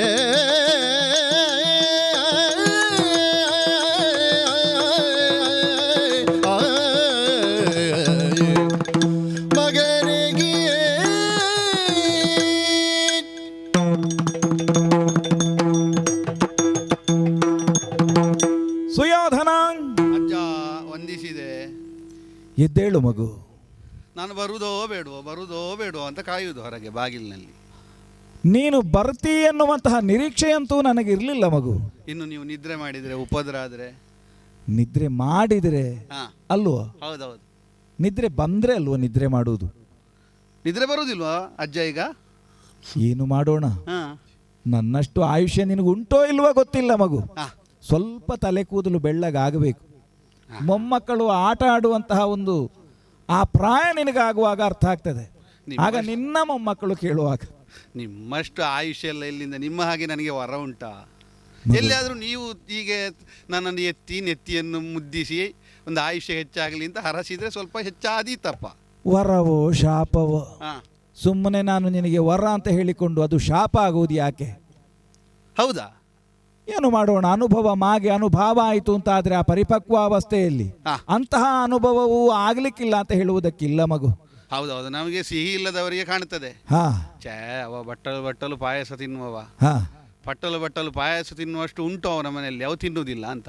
D: ಮಗನಿಗೆ
B: ಸುಯೋಧನ,
A: ಅಜ್ಜ, ವಂದಿಸಿದೆ.
B: ಎದ್ದೇಳು ಮಗು.
A: ನಾನು ಬರುವುದೋ ಬೇಡವೋ ಅಂತ ಕಾಯುವುದು ಹೊರಗೆ ಬಾಗಿಲಿನಲ್ಲಿ.
B: ನೀನು ಬರ್ತೀ ಎನ್ನುವಂತಹ ನಿರೀಕ್ಷೆಯಂತೂ ನನಗಿರಲಿಲ್ಲ ಮಗು.
A: ಇನ್ನು ನೀವು ನಿದ್ರೆ ಮಾಡಿದರೆ, ಉಪದ್ರ ಆದರೆ?
B: ನಿದ್ರೆ ಮಾಡಿದರೆ ಅಲ್ವಾ?
A: ಹೌದೌದು,
B: ನಿದ್ರೆ ಬಂದ್ರೆ ಅಲ್ವಾ ನಿದ್ರೆ ಮಾಡುವುದು?
A: ನಿದ್ರೆ ಬರುವುದಿಲ್ವಾ ಅಜ್ಜ ಈಗ?
B: ಏನು ಮಾಡೋಣ,
A: ಹಾ,
B: ನನ್ನಷ್ಟು ಆಯುಷ್ಯ ನಿನಗುಂಟೋ ಇಲ್ವಾ ಗೊತ್ತಿಲ್ಲ ಮಗು.
A: ಹಾ.
B: ಸ್ವಲ್ಪ ತಲೆ ಕೂದಲು ಬೆಳ್ಳಗಾಗಬೇಕು. ಮೊಮ್ಮಕ್ಕಳು ಆಟ ಆಡುವಂತಹ ಒಂದು ಆ ಪ್ರಾಯ ನಿನಗಾಗುವಾಗ ಅರ್ಥ ಆಗ್ತದೆ. ಆಗ ನಿನ್ನ ಮೊಮ್ಮಕ್ಕಳು ಕೇಳುವಾಗ.
A: ನಿಮ್ಮಷ್ಟು ಆಯುಷ್ಯ ಎಲ್ಲ ಎಲ್ಲಿಂದ? ನಿಮ್ಮ ಹಾಗೆ ನನಗೆ ವರ ಉಂಟಾ? ಎಲ್ಲಿಯಾದರೂ ನೀವು ಹೀಗೆ ನನ್ನನ್ನು ಎತ್ತಿ ನೆತ್ತಿಯನ್ನು ಮುದ್ದಿಸಿ ಒಂದು ಆಯುಷ್ಯ ಹೆಚ್ಚಾಗಲಿ ಅಂತ ಹರಸಿದ್ರೆ ಸ್ವಲ್ಪ ಹೆಚ್ಚಾದೀತಪ್ಪ.
B: ವರವೋ ಶಾಪವೋ?
A: ಹಾಂ,
B: ಸುಮ್ಮನೆ ನಾನು ನಿನಗೆ ವರ ಅಂತ ಹೇಳಿಕೊಂಡು ಅದು ಶಾಪ ಆಗುವುದು ಯಾಕೆ?
A: ಹೌದಾ?
B: ಏನು ಮಾಡೋಣ, ಅನುಭವ ಮಾಗೆ ಅನುಭವ ಆಯಿತು ಅಂತ ಆದರೆ ಆ ಪರಿಪಕ್ವಾವಸ್ಥೆಯಲ್ಲಿ ಅಂತಹ ಅನುಭವವೂ ಆಗ್ಲಿಕ್ಕಿಲ್ಲ ಅಂತ ಹೇಳುವುದಕ್ಕಿಲ್ಲ ಮಗು.
A: ಹೌದೌದು, ನಮಗೆ ಸಿಹಿ ಇಲ್ಲದವರಿಗೆ ಕಾಣುತ್ತದೆ.
B: ಹಾ,
A: ಛೇ, ಅವ ಬಟ್ಟಲು ಪಾಯಸ ತಿನ್ನುವವ,
B: ಹಾ,
A: ಬಟ್ಟಲು ಪಾಯಸ ತಿನ್ನುವಷ್ಟು ಉಂಟು ಅವನ ಮನೆಯಲ್ಲಿ, ಅವು ತಿನ್ನುವುದಿಲ್ಲ ಅಂತ.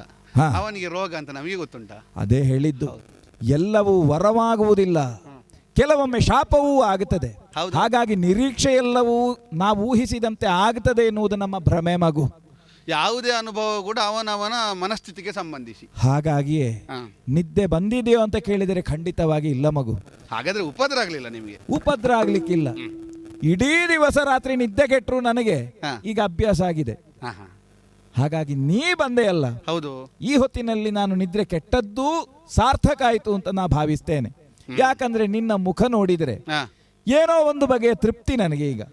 A: ಅವನಿಗೆ ರೋಗ ಅಂತ ನಮಗೆ ಗೊತ್ತುಂಟಾ?
B: ಅದೇ ಹೇಳಿದ್ದು, ಎಲ್ಲವೂ ವರವಾಗುವುದಿಲ್ಲ, ಕೆಲವೊಮ್ಮೆ ಶಾಪವೂ ಆಗುತ್ತದೆ. ಹಾಗಾಗಿ ನಿರೀಕ್ಷೆ ಎಲ್ಲವೂ ನಾವು ಊಹಿಸಿದಂತೆ ಆಗುತ್ತದೆ ಎನ್ನುವುದು ನಮ್ಮ ಭ್ರಮೆ ಮಗು.
A: ಯಾವುದೇ ಅನುಭವ ಕೂಡ ಅವನವನ ಮನಸ್ಥಿತಿಗೆ ಸಂಬಂಧಿಸಿ.
B: ಹಾಗಾಗಿಯೇ ನಿದ್ದೆ ಬಂದಿದೆಯೋ ಅಂತ ಕೇಳಿದರೆ ಖಂಡಿತವಾಗಿ ಇಲ್ಲ ಮಗು.
A: ಹಾಗಾದ್ರೆ ಉಪದ್ರ ಆಗಲಿಲ್ಲ ನಿಮಗೆ?
B: ಉಪದ್ರ ಆಗ್ಲಿಕ್ಕಿಲ್ಲ. ಇಡೀ ದಿವಸ ರಾತ್ರಿ ನಿದ್ದೆ ಕೆಟ್ಟರು ನನಗೆ ಈಗ ಅಭ್ಯಾಸ ಆಗಿದೆ. ಹಾಗಾಗಿ ನೀ ಬಂದೆ ಅಲ್ಲ,
A: ಹೌದು,
B: ಈ ಹೊತ್ತಿನಲ್ಲಿ ನಾನು ನಿದ್ರೆ ಕೆಟ್ಟದ್ದೂ ಸಾರ್ಥಕ ಆಯಿತು ಅಂತ ನಾ ಭಾವಿಸ್ತೇನೆ. ಯಾಕಂದ್ರೆ ನಿನ್ನ ಮುಖ ನೋಡಿದರೆ ಏನೋ ಒಂದು ಬಗೆಯ ತೃಪ್ತಿ ನನಗೆ ಈಗ.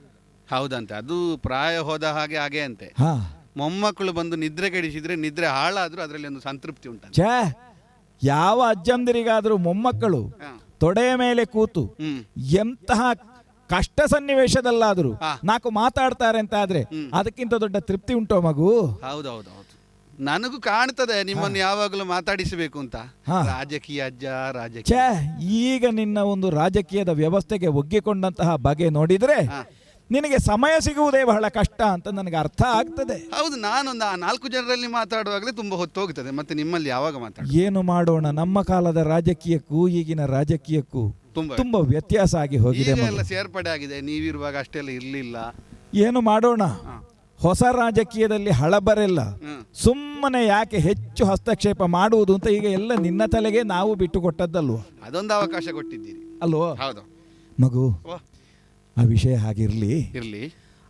A: ಹೌದಂತೆ, ಅದು ಪ್ರಾಯ ಹೋದ ಹಾಗೆ ಹಾಗೆ ಅಂತೆ.
B: ಹಾ
A: ಮೊಮ್ಮಕ್ಕಳು ಬಂದು ನಿದ್ರೆ ಕೆಡಿಸಿದ್ರೆ ನಿದ್ರೆ ಹಾಳಾದ್ರೂ ಅದರಲ್ಲಿ ಒಂದು ಸಂತೃಪ್ತಿ ಉಂಟಂತೆ.
B: ಛೇ, ಯಾವ ಅಜ್ಜಂದಿರಿಗಾದ್ರೂ ಮೊಮ್ಮಕ್ಕಳು
A: ಹಾ.
B: ತೊಡೆಯ ಮೇಲೆ ಕೂತು
A: ಹ್ಮ್
B: ಎಂತಹ ಕಷ್ಟ ಸನ್ನಿವೇಶದಲ್ಲಾದ್ರೂ
A: ಹಾ.
B: 4 ಮಾತಾಡ್ತಾರೆ ಅಂತ ಆದ್ರೆ ಅದಕ್ಕಿಂತ ದೊಡ್ಡ ತೃಪ್ತಿ ಉಂಟೋ ಮಗು?
A: ಹೌದೌದೌದು, ನನಗೂ ಕಾಣ್ತದೆ ನಿಮ್ಮನ್ನು ಯಾವಾಗಲೂ ಮಾತಾಡಿಸಬೇಕು ಅಂತ.
B: ಹಾ.
A: ರಾಜಕೀಯ ಅಜ್ಜ, ರಾಜಕೀಯ.
B: ಛೇ, ಈಗ ನಿನ್ನ ಒಂದು ರಾಜಕೀಯದ ವ್ಯವಸ್ಥೆಗೆ ಒಗ್ಗಿಕೊಂಡಂತಹ ಬಗೆ ನೋಡಿದ್ರೆ
A: ಹಾ.
B: ನಿನಗೆ ಸಮಯ ಸಿಗುವುದೇ ಬಹಳ ಕಷ್ಟ ಅಂತ ನನಗೆ ಅರ್ಥ ಆಗ್ತದೆ.
A: ಹೌದು, ನಾನೊಂದು 4 ಜನರಲ್ಲಿ ಮಾತಾಡುವಾಗಲೇ ತುಂಬಾ ಹೊತ್ತು ಹೋಗ್ತದೆ, ಮತ್ತೆ ನಿಮ್ಮಲ್ಲಿ ಯಾವಾಗ ಮಾತಾಡ.
B: ಏನು ಮಾಡೋಣ, ನಮ್ಮ ಕಾಲದ ರಾಜಕೀಯಕ್ಕೂ ಈಗಿನ ರಾಜಕೀಯಕ್ಕೂ
A: ತುಂಬಾ
B: ತುಂಬಾ ವ್ಯತ್ಯಾಸ ಆಗಿ ಹೋಗಿದೆ
A: ಈಗ
B: ಮಗು.
A: ಎಲ್ಲ ಸೇರ್ಪಡೆ ಆಗಿದೆ, ನೀವಿರುವಾಗ ಅಷ್ಟೆಲ್ಲ ಇರ್ಲಿಲ್ಲ.
B: ಏನು ಮಾಡೋಣ,
A: ಹಾ.
B: ಹೊಸ ರಾಜಕೀಯದಲ್ಲಿ ಹಳಬರೆಲ್ಲ
A: ಹ್ಮ್.
B: ಸುಮ್ಮನೆ ಯಾಕೆ ಹೆಚ್ಚು ಹಸ್ತಕ್ಷೇಪ ಮಾಡುವುದು ಅಂತ ಈಗ ಎಲ್ಲ ನಿನ್ನ ತಲೆಗೆ ನಾವು ಬಿಟ್ಟು ಕೊಟ್ಟದ್ದಲ್ವ?
A: ಅದೊಂದು ಅವಕಾಶ ಕೊಟ್ಟಿದ್ದೀರಿ.
B: ಅಲ್ವೋ
A: ಹೌದು.
B: ಮಗು,
A: ಓ,
B: ಆ ವಿಷಯ ಹಾಗಿರ್ಲಿ.
A: ಇರ್ಲಿ.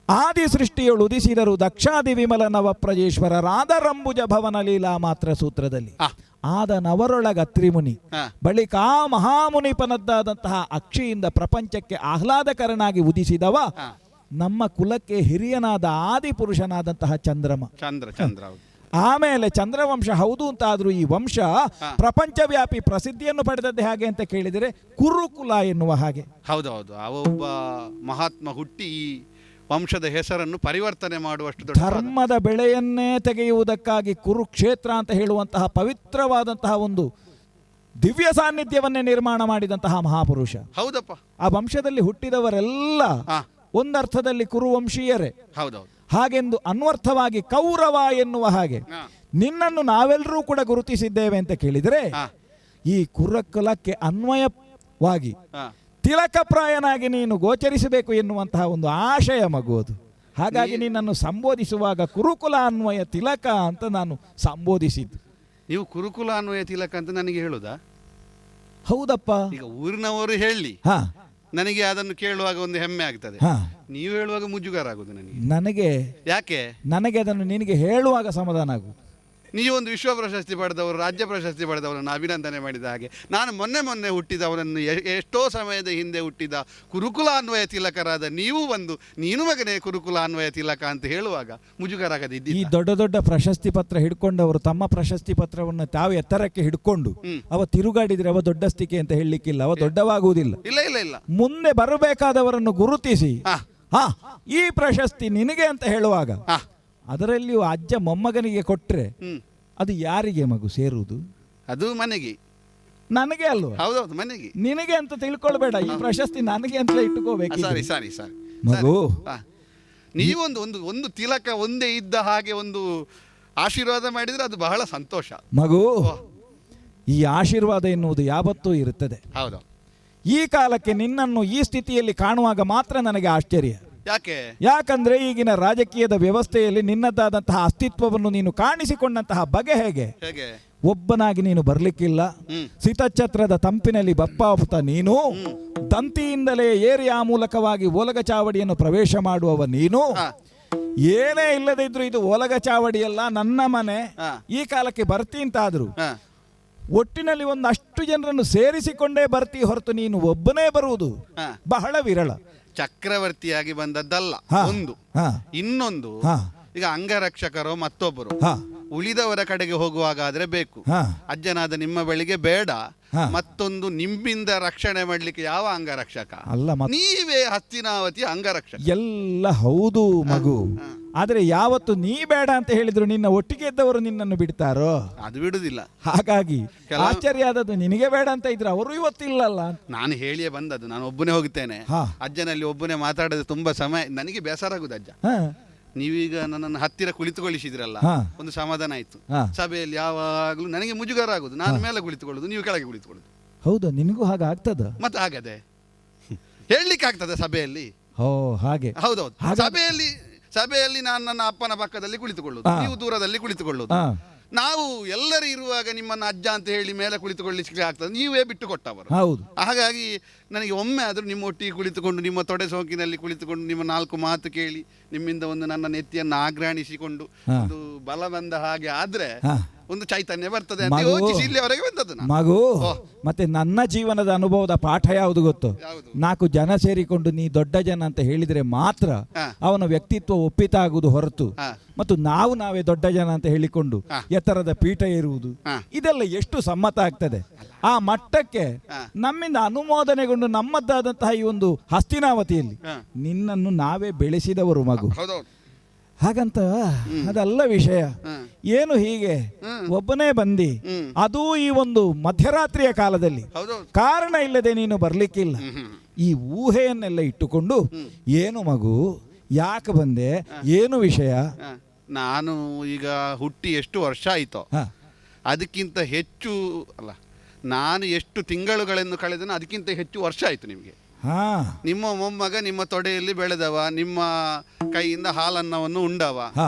B: ಆದಿ ಸೃಷ್ಟಿಯಳು ಉದಿಸಿದರು ದಕ್ಷಾದಿ ವಿಮಲ ನವಪ್ರಜೇಶ್ವರ ರಾಧರಂಬುಜ ಭವನ ಲೀಲಾ ಮಾತ್ರ ಸೂತ್ರದಲ್ಲಿ
A: ಆ.
B: ಆದ ನವರೊಳಗ ತ್ರಿಮುನಿ
A: ಹಾ.
B: ಬಳಿಕ ಆ ಮಹಾಮುನಿಪನದ್ದಾದಂತಹ ಅಕ್ಷಿಯಿಂದ ಪ್ರಪಂಚಕ್ಕೆ ಆಹ್ಲಾದಕರನಾಗಿ ಉದಿಸಿದವ
A: ಹಾ.
B: ನಮ್ಮ ಕುಲಕ್ಕೆ ಹಿರಿಯನಾದ ಆದಿ ಪುರುಷನಾದಂತಹ ಚಂದ್ರಮ.
A: ಚಂದ್ರ ಚಂದ್ರ ಹೌದು.
B: ಆಮೇಲೆ ಚಂದ್ರವಂಶ ಹೌದು ಅಂತಾದ್ರೂ ಈ ವಂಶ ಪ್ರಪಂಚವ್ಯಾಪಿ ಪ್ರಸಿದ್ಧಿಯನ್ನು ಪಡೆದದ್ದೇ ಹಾಗೆ ಅಂತ ಕೇಳಿದರೆ ಕುರುಕುಲ ಎನ್ನುವ ಹಾಗೆ.
A: ಹೌದೌದು, ಒಬ್ಬ ಮಹಾತ್ಮ ಹುಟ್ಟಿ ಈ ವಂಶದ ಹೆಸರನ್ನು ಪರಿವರ್ತನೆ ಮಾಡುವಷ್ಟು ದೊಡ್ಡ
B: ಧರ್ಮದ ಬೆಳೆಯನ್ನೇ ತೆಗೆಯುವುದಕ್ಕಾಗಿ ಕುರುಕ್ಷೇತ್ರ ಅಂತ ಹೇಳುವಂತಹ ಪವಿತ್ರವಾದಂತಹ ಒಂದು ದಿವ್ಯ ಸಾನ್ನಿಧ್ಯವನ್ನೇ ನಿರ್ಮಾಣ ಮಾಡಿದಂತಹ ಮಹಾಪುರುಷ.
A: ಹೌದಪ್ಪ.
B: ಆ ವಂಶದಲ್ಲಿ ಹುಟ್ಟಿದವರೆಲ್ಲ
A: ಹಾ.
B: ಒಂದರ್ಥದಲ್ಲಿ ಕುರುವಂಶೀಯರೇ.
A: ಹೌದೌದು.
B: ಹಾಗೆಂದು ಅನ್ವರ್ಥವಾಗಿ ಕೌರವ ಎನ್ನುವ ಹಾಗೆ
A: ಹಾ.
B: ನಿನ್ನನ್ನು ನಾವೆಲ್ಲರೂ ಕೂಡ ಗುರುತಿಸಿದ್ದೇವೆ ಅಂತ ಕೇಳಿದರೆ
A: ಹಾ.
B: ಈ ಕುರುಕುಲಕ್ಕೆ ಅನ್ವಯವಾಗಿ
A: ಹಾ.
B: ತಿಲಕಪ್ರಾಯನಾಗಿ ನೀನು ಗೋಚರಿಸಬೇಕು ಎನ್ನುವಂತಹ ಒಂದು ಆಶಯ ಮಗುವುದು. ಹಾಗಾಗಿ ನಿನ್ನನ್ನು ಸಂಬೋಧಿಸುವಾಗ ಕುರುಕುಲ ಅನ್ವಯ ತಿಲಕ ಅಂತ ನಾನು ಸಂಬೋಧಿಸಿದ್ದು.
A: ನೀವು ಕುರುಕುಲ ಅನ್ವಯ ತಿಲಕ ಅಂತ ನನಗೆ ಹೇಳುದಾ?
B: ಹೌದಪ್ಪ.
A: ಈಗ ಊರಿನವರು ಹೇಳಿ
B: ಹಾ
A: ನನಗೆ ಅದನ್ನು ಕೇಳುವಾಗ ಒಂದು ಹೆಮ್ಮೆ ಆಗ್ತದೆ.
B: ಹಾ
A: ನೀವು ಹೇಳುವಾಗ ಮುಜುಗರ ಆಗುದು ನನಗೆ.
B: ನನಗೆ
A: ಯಾಕೆ
B: ಅದನ್ನು ನಿನಗೆ ಹೇಳುವಾಗ ಸಮಾಧಾನ ಆಗುದು.
A: ನೀವೊಂದು ವಿಶ್ವ ಪ್ರಶಸ್ತಿ ಪಡೆದವರು, ರಾಜ್ಯ ಪ್ರಶಸ್ತಿ ಪಡೆದವರನ್ನು ಅಭಿನಂದನೆ ಮಾಡಿದ ಹಾಗೆ ನಾನು ಮೊನ್ನೆ ಹುಟ್ಟಿದವರನ್ನು ಎಷ್ಟೋ ಸಮಯದ ಹಿಂದೆ ಹುಟ್ಟಿದ ಕುರುಕುಲ ಅನ್ವಯ ತಿಲಕರಾದ ನೀವು ಬಂದು ನೀನು ಮಗನೇ ಕುರುಕುಲ ಅನ್ವಯ ತಿಲಕ ಅಂತ ಹೇಳುವಾಗ ಮುಜುಗರ ಆಗದೆ
B: ಈ
A: ಇದ್ದಿಲ್ಲ.
B: ದೊಡ್ಡ ದೊಡ್ಡ ಪ್ರಶಸ್ತಿ ಪತ್ರ ಹಿಡ್ಕೊಂಡವರು ತಮ್ಮ ಪ್ರಶಸ್ತಿ ಪತ್ರವನ್ನು ತಾವು ಎತ್ತರಕ್ಕೆ ಹಿಡ್ಕೊಂಡು ಅವ ತಿರುಗಾಡಿದ್ರೆ ಅವ ದೊಡ್ಡಸ್ತಿಕೆ ಅಂತ ಹೇಳಲಿಕ್ಕಿಲ್ಲ, ಅವ ದೊಡ್ಡವಾಗುವುದಿಲ್ಲ.
A: ಇಲ್ಲ ಇಲ್ಲ ಇಲ್ಲ,
B: ಮುಂದೆ ಬರಬೇಕಾದವರನ್ನು ಗುರುತಿಸಿ ಹಾ ಈ ಪ್ರಶಸ್ತಿ ನಿನಗೆ ಅಂತ ಹೇಳುವಾಗ
A: ಹಾ.
B: ಅದರಲ್ಲಿಯೂ ಅಜ್ಜ ಮೊಮ್ಮಗನಿಗೆ ಕೊಟ್ರೆ ಅದು ಯಾರಿಗೆ ಮಗು ಸೇರುವುದು?
A: ಅದು ಮನೆಗೆ.
B: ನನಗೆ ಅಲ್ವಾ?
A: ಹೌದೌದು, ಮನೆಗೆ.
B: ನಿನಗೆ ಅಂತ ತಿಳ್ಕೊಳ್ಬೇಡ, ಈ ಪ್ರಶಸ್ತಿ ನನಗೆ ಅಂತ ಇಟ್ಟುಕೋಬೇಕು
A: ಸಾರಿ
B: ಮಗು.
A: ನೀವೊಂದು ಒಂದು ಒಂದು ತಿಲಕ ಒಂದೇ ಇದ್ದ ಹಾಗೆ ಒಂದು ಆಶೀರ್ವಾದ ಮಾಡಿದ್ರೆ ಅದು ಬಹಳ ಸಂತೋಷ
B: ಮಗು. ಈ ಆಶೀರ್ವಾದ ಎನ್ನುವುದು ಯಾವತ್ತೂ ಇರುತ್ತದೆ.
A: ಹೌದು.
B: ಈ ಕಾಲಕ್ಕೆ ನಿನ್ನನ್ನು ಈ ಸ್ಥಿತಿಯಲ್ಲಿ ಕಾಣುವಾಗ ಮಾತ್ರ ನನಗೆ ಆಶ್ಚರ್ಯ. ಯಾಕಂದ್ರೆ ಈಗಿನ ರಾಜಕೀಯದ ವ್ಯವಸ್ಥೆಯಲ್ಲಿ ನಿನ್ನದಾದಂತಹ ಅಸ್ತಿತ್ವವನ್ನು ನೀನು ಕಾಣಿಸಿಕೊಂಡಂತಹ ಬಗೆ ಹೇಗೆ? ಒಬ್ಬನಾಗಿ ನೀನು ಬರ್ಲಿಕ್ಕಿಲ್ಲ. ಸಿತಛತ್ರದ ತಂಪಿನಲ್ಲಿ ಬಪ್ಪಾಪುತ ನೀನು, ದಂತಿಯಿಂದಲೇ ಏರಿ ಆ ಮೂಲಕವಾಗಿ ಓಲಗ ಚಾವಡಿಯನ್ನು ಪ್ರವೇಶ ಮಾಡುವವ ನೀನು. ಏನೇ ಇಲ್ಲದೆ ಇದ್ರು ಇದು ಓಲಗ ಚಾವಡಿಯಲ್ಲ, ನನ್ನ ಮನೆ. ಈ ಕಾಲಕ್ಕೆ ಬರ್ತಿ ಅಂತಾದ್ರು ಒಟ್ಟಿನಲ್ಲಿ ಒಂದಷ್ಟು ಜನರನ್ನು ಸೇರಿಸಿಕೊಂಡೇ ಬರ್ತಿ ಹೊರತು ನೀನು ಒಬ್ಬನೇ ಬರುವುದು ಬಹಳ ವಿರಳ.
A: ಚಕ್ರವರ್ತಿಯಾಗಿ ಬಂದದ್ದಲ್ಲ ಒಂದು. ಇನ್ನೊಂದು, ಈಗ ಅಂಗರಕ್ಷಕರು ಮತ್ತೊಬ್ಬರು ಉಳಿದವರ ಕಡೆಗೆ ಹೋಗುವಾಗ ಆದ್ರೆ ಬೇಕು, ಅಜ್ಜನಾದ ನಿಮ್ಮ ಬಳಿಗೆ ಬೇಡ. ಮತ್ತೊಂದು ನಿಮ್ಮಿಂದ ರಕ್ಷಣೆ ಮಾಡ್ಲಿಕ್ಕೆ ಯಾವ ಅಂಗರಕ್ಷಕ
B: ಅಲ್ಲ,
A: ನೀವೇ ಹಸ್ತಿನಾವತಿ ಅಂಗರಕ್ಷಕ.
B: ಎಲ್ಲ ಹೌದು ಮಗು, ಆದ್ರೆ ಯಾವತ್ತು ನೀ ಬೇಡ ಅಂತ ಹೇಳಿದ್ರು ನಿನ್ನ ಒಟ್ಟಿಗೆ ಇದ್ದವರು ನಿನ್ನನ್ನು ಬಿಡ್ತಾರೋ?
A: ಅದು ಬಿಡುದಿಲ್ಲ.
B: ಹಾಗಾಗಿ ಆಶ್ಚರ್ಯ ಆದದ್ದು ನಿನಗೆ ಬೇಡ ಅಂತ ಇದ್ರು ಅವರು ಇವತ್ತಿಲ್ಲಲ್ಲ.
A: ನಾನು ಹೇಳಿಯೇ ಬಂದದ್ದು, ನಾನು ಒಬ್ಬನೇ ಹೋಗುತ್ತೇನೆ. ಅಜ್ಜನಲ್ಲಿ ಒಬ್ಬನೇ ಮಾತಾಡೋದು ತುಂಬಾ ಸಮಯ ನನಗೆ ಬೇಸರ ಆಗುದು. ಅಜ್ಜ, ನೀವೀಗ ನನ್ನನ್ನು ಹತ್ತಿರ ಕುಳಿತುಕೊಳ್ಳಿಸಿದ್ರಲ್ಲ, ಒಂದು ಸಮಾಧಾನ ಆಯ್ತು. ಸಭೆಯಲ್ಲಿ ಯಾವಾಗ್ಲೂ ನನಗೆ ಮುಜುಗರ ಆಗುದು, ನಾನು ಮೇಲೆ ಕುಳಿತುಕೊಳ್ಳುದು, ನೀವು ಕೆಳಗೆ ಕುಳಿತುಕೊಳ್ಳುದು.
B: ಹೌದಾ? ನಿನಗೂ ಹಾಗೆ ಆಗ್ತದ?
A: ಮತ್ತೆ ಆಗದೆ ಹೇಳಲಿಕ್ಕೆ ಆಗ್ತದೆ ಸಭೆಯಲ್ಲಿ?
B: ಹಾಗೆ.
A: ಹೌದೌದು. ಸಭೆಯಲ್ಲಿ ನಾನು ನನ್ನ ಅಪ್ಪನ ಪಕ್ಕದಲ್ಲಿ ಕುಳಿತುಕೊಳ್ಳುದು, ನೀವು ದೂರದಲ್ಲಿ ಕುಳಿತುಕೊಳ್ಳುದು. ನಾವು ಎಲ್ಲರೂ ಇರುವಾಗ ನಿಮ್ಮನ್ನು ಅಜ್ಜ ಅಂತ ಹೇಳಿ ಮೇಲೆ ಕುಳಿತುಕೊಳ್ಳಿಕ್ಕೆ ಆಗ್ತದೆ, ನೀವೇ ಬಿಟ್ಟು ಕೊಟ್ಟವರು. ಹಾಗಾಗಿ ನನಗೆ ಒಮ್ಮೆ ಆದರೂ ನಿಮ್ಮ ಒಟ್ಟಿಗೆ ಕುಳಿತುಕೊಂಡು, ನಿಮ್ಮ ತೊಡೆ ಸೋಂಕಿನಲ್ಲಿ ಕುಳಿತುಕೊಂಡು, ನಿಮ್ಮ 4 ಮಾತು ಕೇಳಿ, ನಿಮ್ಮಿಂದ ಒಂದು ನನ್ನ ನೆತ್ತಿಯನ್ನು ಆಗ್ರಾಣಿಸಿಕೊಂಡು ಒಂದು ಬಲ ಬಂದ ಹಾಗೆ ಆದ್ರೆ ಒಂದು ಚೈತನ್ಯ ಬರ್ತದೆ ಅಂತ
B: ಮಗು,
A: ಯೋಚಿಸಿ ಇಲ್ಲಿವರೆಗೆ ಬಂದದ್ದು ನಾನು.
B: ಮಗು
A: ಓ.
B: ಮತ್ತೆ ನನ್ನ ಜೀವನದ ಅನುಭವದ ಪಾಠ ಯಾವುದು ಗೊತ್ತು?
A: ಯಾವುದು?
B: 4 ಜನ ಸೇರಿಕೊಂಡು ನೀ ದೊಡ್ಡ ಜನ ಅಂತ ಹೇಳಿದ್ರೆ ಮಾತ್ರ
A: ಹಾ.
B: ಅವನ ವ್ಯಕ್ತಿತ್ವ ಒಪ್ಪಿತಾಗುವುದು ಹೊರತು
A: ಹಾ.
B: ಮತ್ತು ನಾವೇ ದೊಡ್ಡ ಜನ ಅಂತ ಹೇಳಿಕೊಂಡು
A: ಹಾ.
B: ಎತ್ತರದ ಪೀಠ ಇರುವುದು
A: ಹಾ.
B: ಇದೆಲ್ಲ ಎಷ್ಟು ಸಮ್ಮತ ಆಗ್ತದೆ? ಆ ಮಟ್ಟಕ್ಕೆ
A: ಹಾ.
B: ನಮ್ಮಿಂದ ಅನುಮೋದನೆಗೊಂಡು ನಮ್ಮದ್ದಾದಂತಹ ಈ ಒಂದು ಹಸ್ತಿನಾವತಿಯಲ್ಲಿ
A: ಹಾ.
B: ನಿನ್ನನ್ನು ನಾವೇ ಬೆಳೆಸಿದವರು ಮಗು.
A: ಹೌದೌದು.
B: ಹಾಗಂತ ಅದಲ್ಲ ವಿಷಯ.
A: ಹ್ಮ್.
B: ಏನು ಹೀಗೆ ಒಬ್ಬನೇ ಬಂದಿ,
A: ಹ್ಮ್.
B: ಅದೂ ಈ ಒಂದು ಮಧ್ಯರಾತ್ರಿಯ ಕಾಲದಲ್ಲಿ
A: ಹೌದೌದು.
B: ಕಾರಣ ಇಲ್ಲದೆ ನೀನು ಬರ್ಲಿಕ್ಕಿಲ್ಲ. ಈ ಊಹೆಯನ್ನೆಲ್ಲ ಇಟ್ಟುಕೊಂಡು ಏನು ಮಗು, ಯಾಕೆ ಬಂದೆ, ಏನು ವಿಷಯ?
A: ಹ. ನಾನು ಈಗ ಹುಟ್ಟಿ ಎಷ್ಟು ವರ್ಷ ಆಯಿತೋ
B: ಹ.
A: ಅದಕ್ಕಿಂತ ಹೆಚ್ಚು ಅಲ್ಲ, ನಾನು ಎಷ್ಟು ತಿಂಗಳುಗಳನ್ನು ಕಳೆದನೋ ಅದಕ್ಕಿಂತ ಹೆಚ್ಚು ವರ್ಷ ಆಯಿತು ನಿಮಗೆ.
B: ಹಾ
A: ನಿಮ್ಮ ಮೊಮ್ಮಗ ನಿಮ್ಮ ತೊಡೆಯಲ್ಲಿ ಬೆಳೆದವ, ನಿಮ್ಮ ಕೈಯಿಂದ ಹಾಲನ್ನವನ್ನು ಉಂಡವ.
B: ಹಾ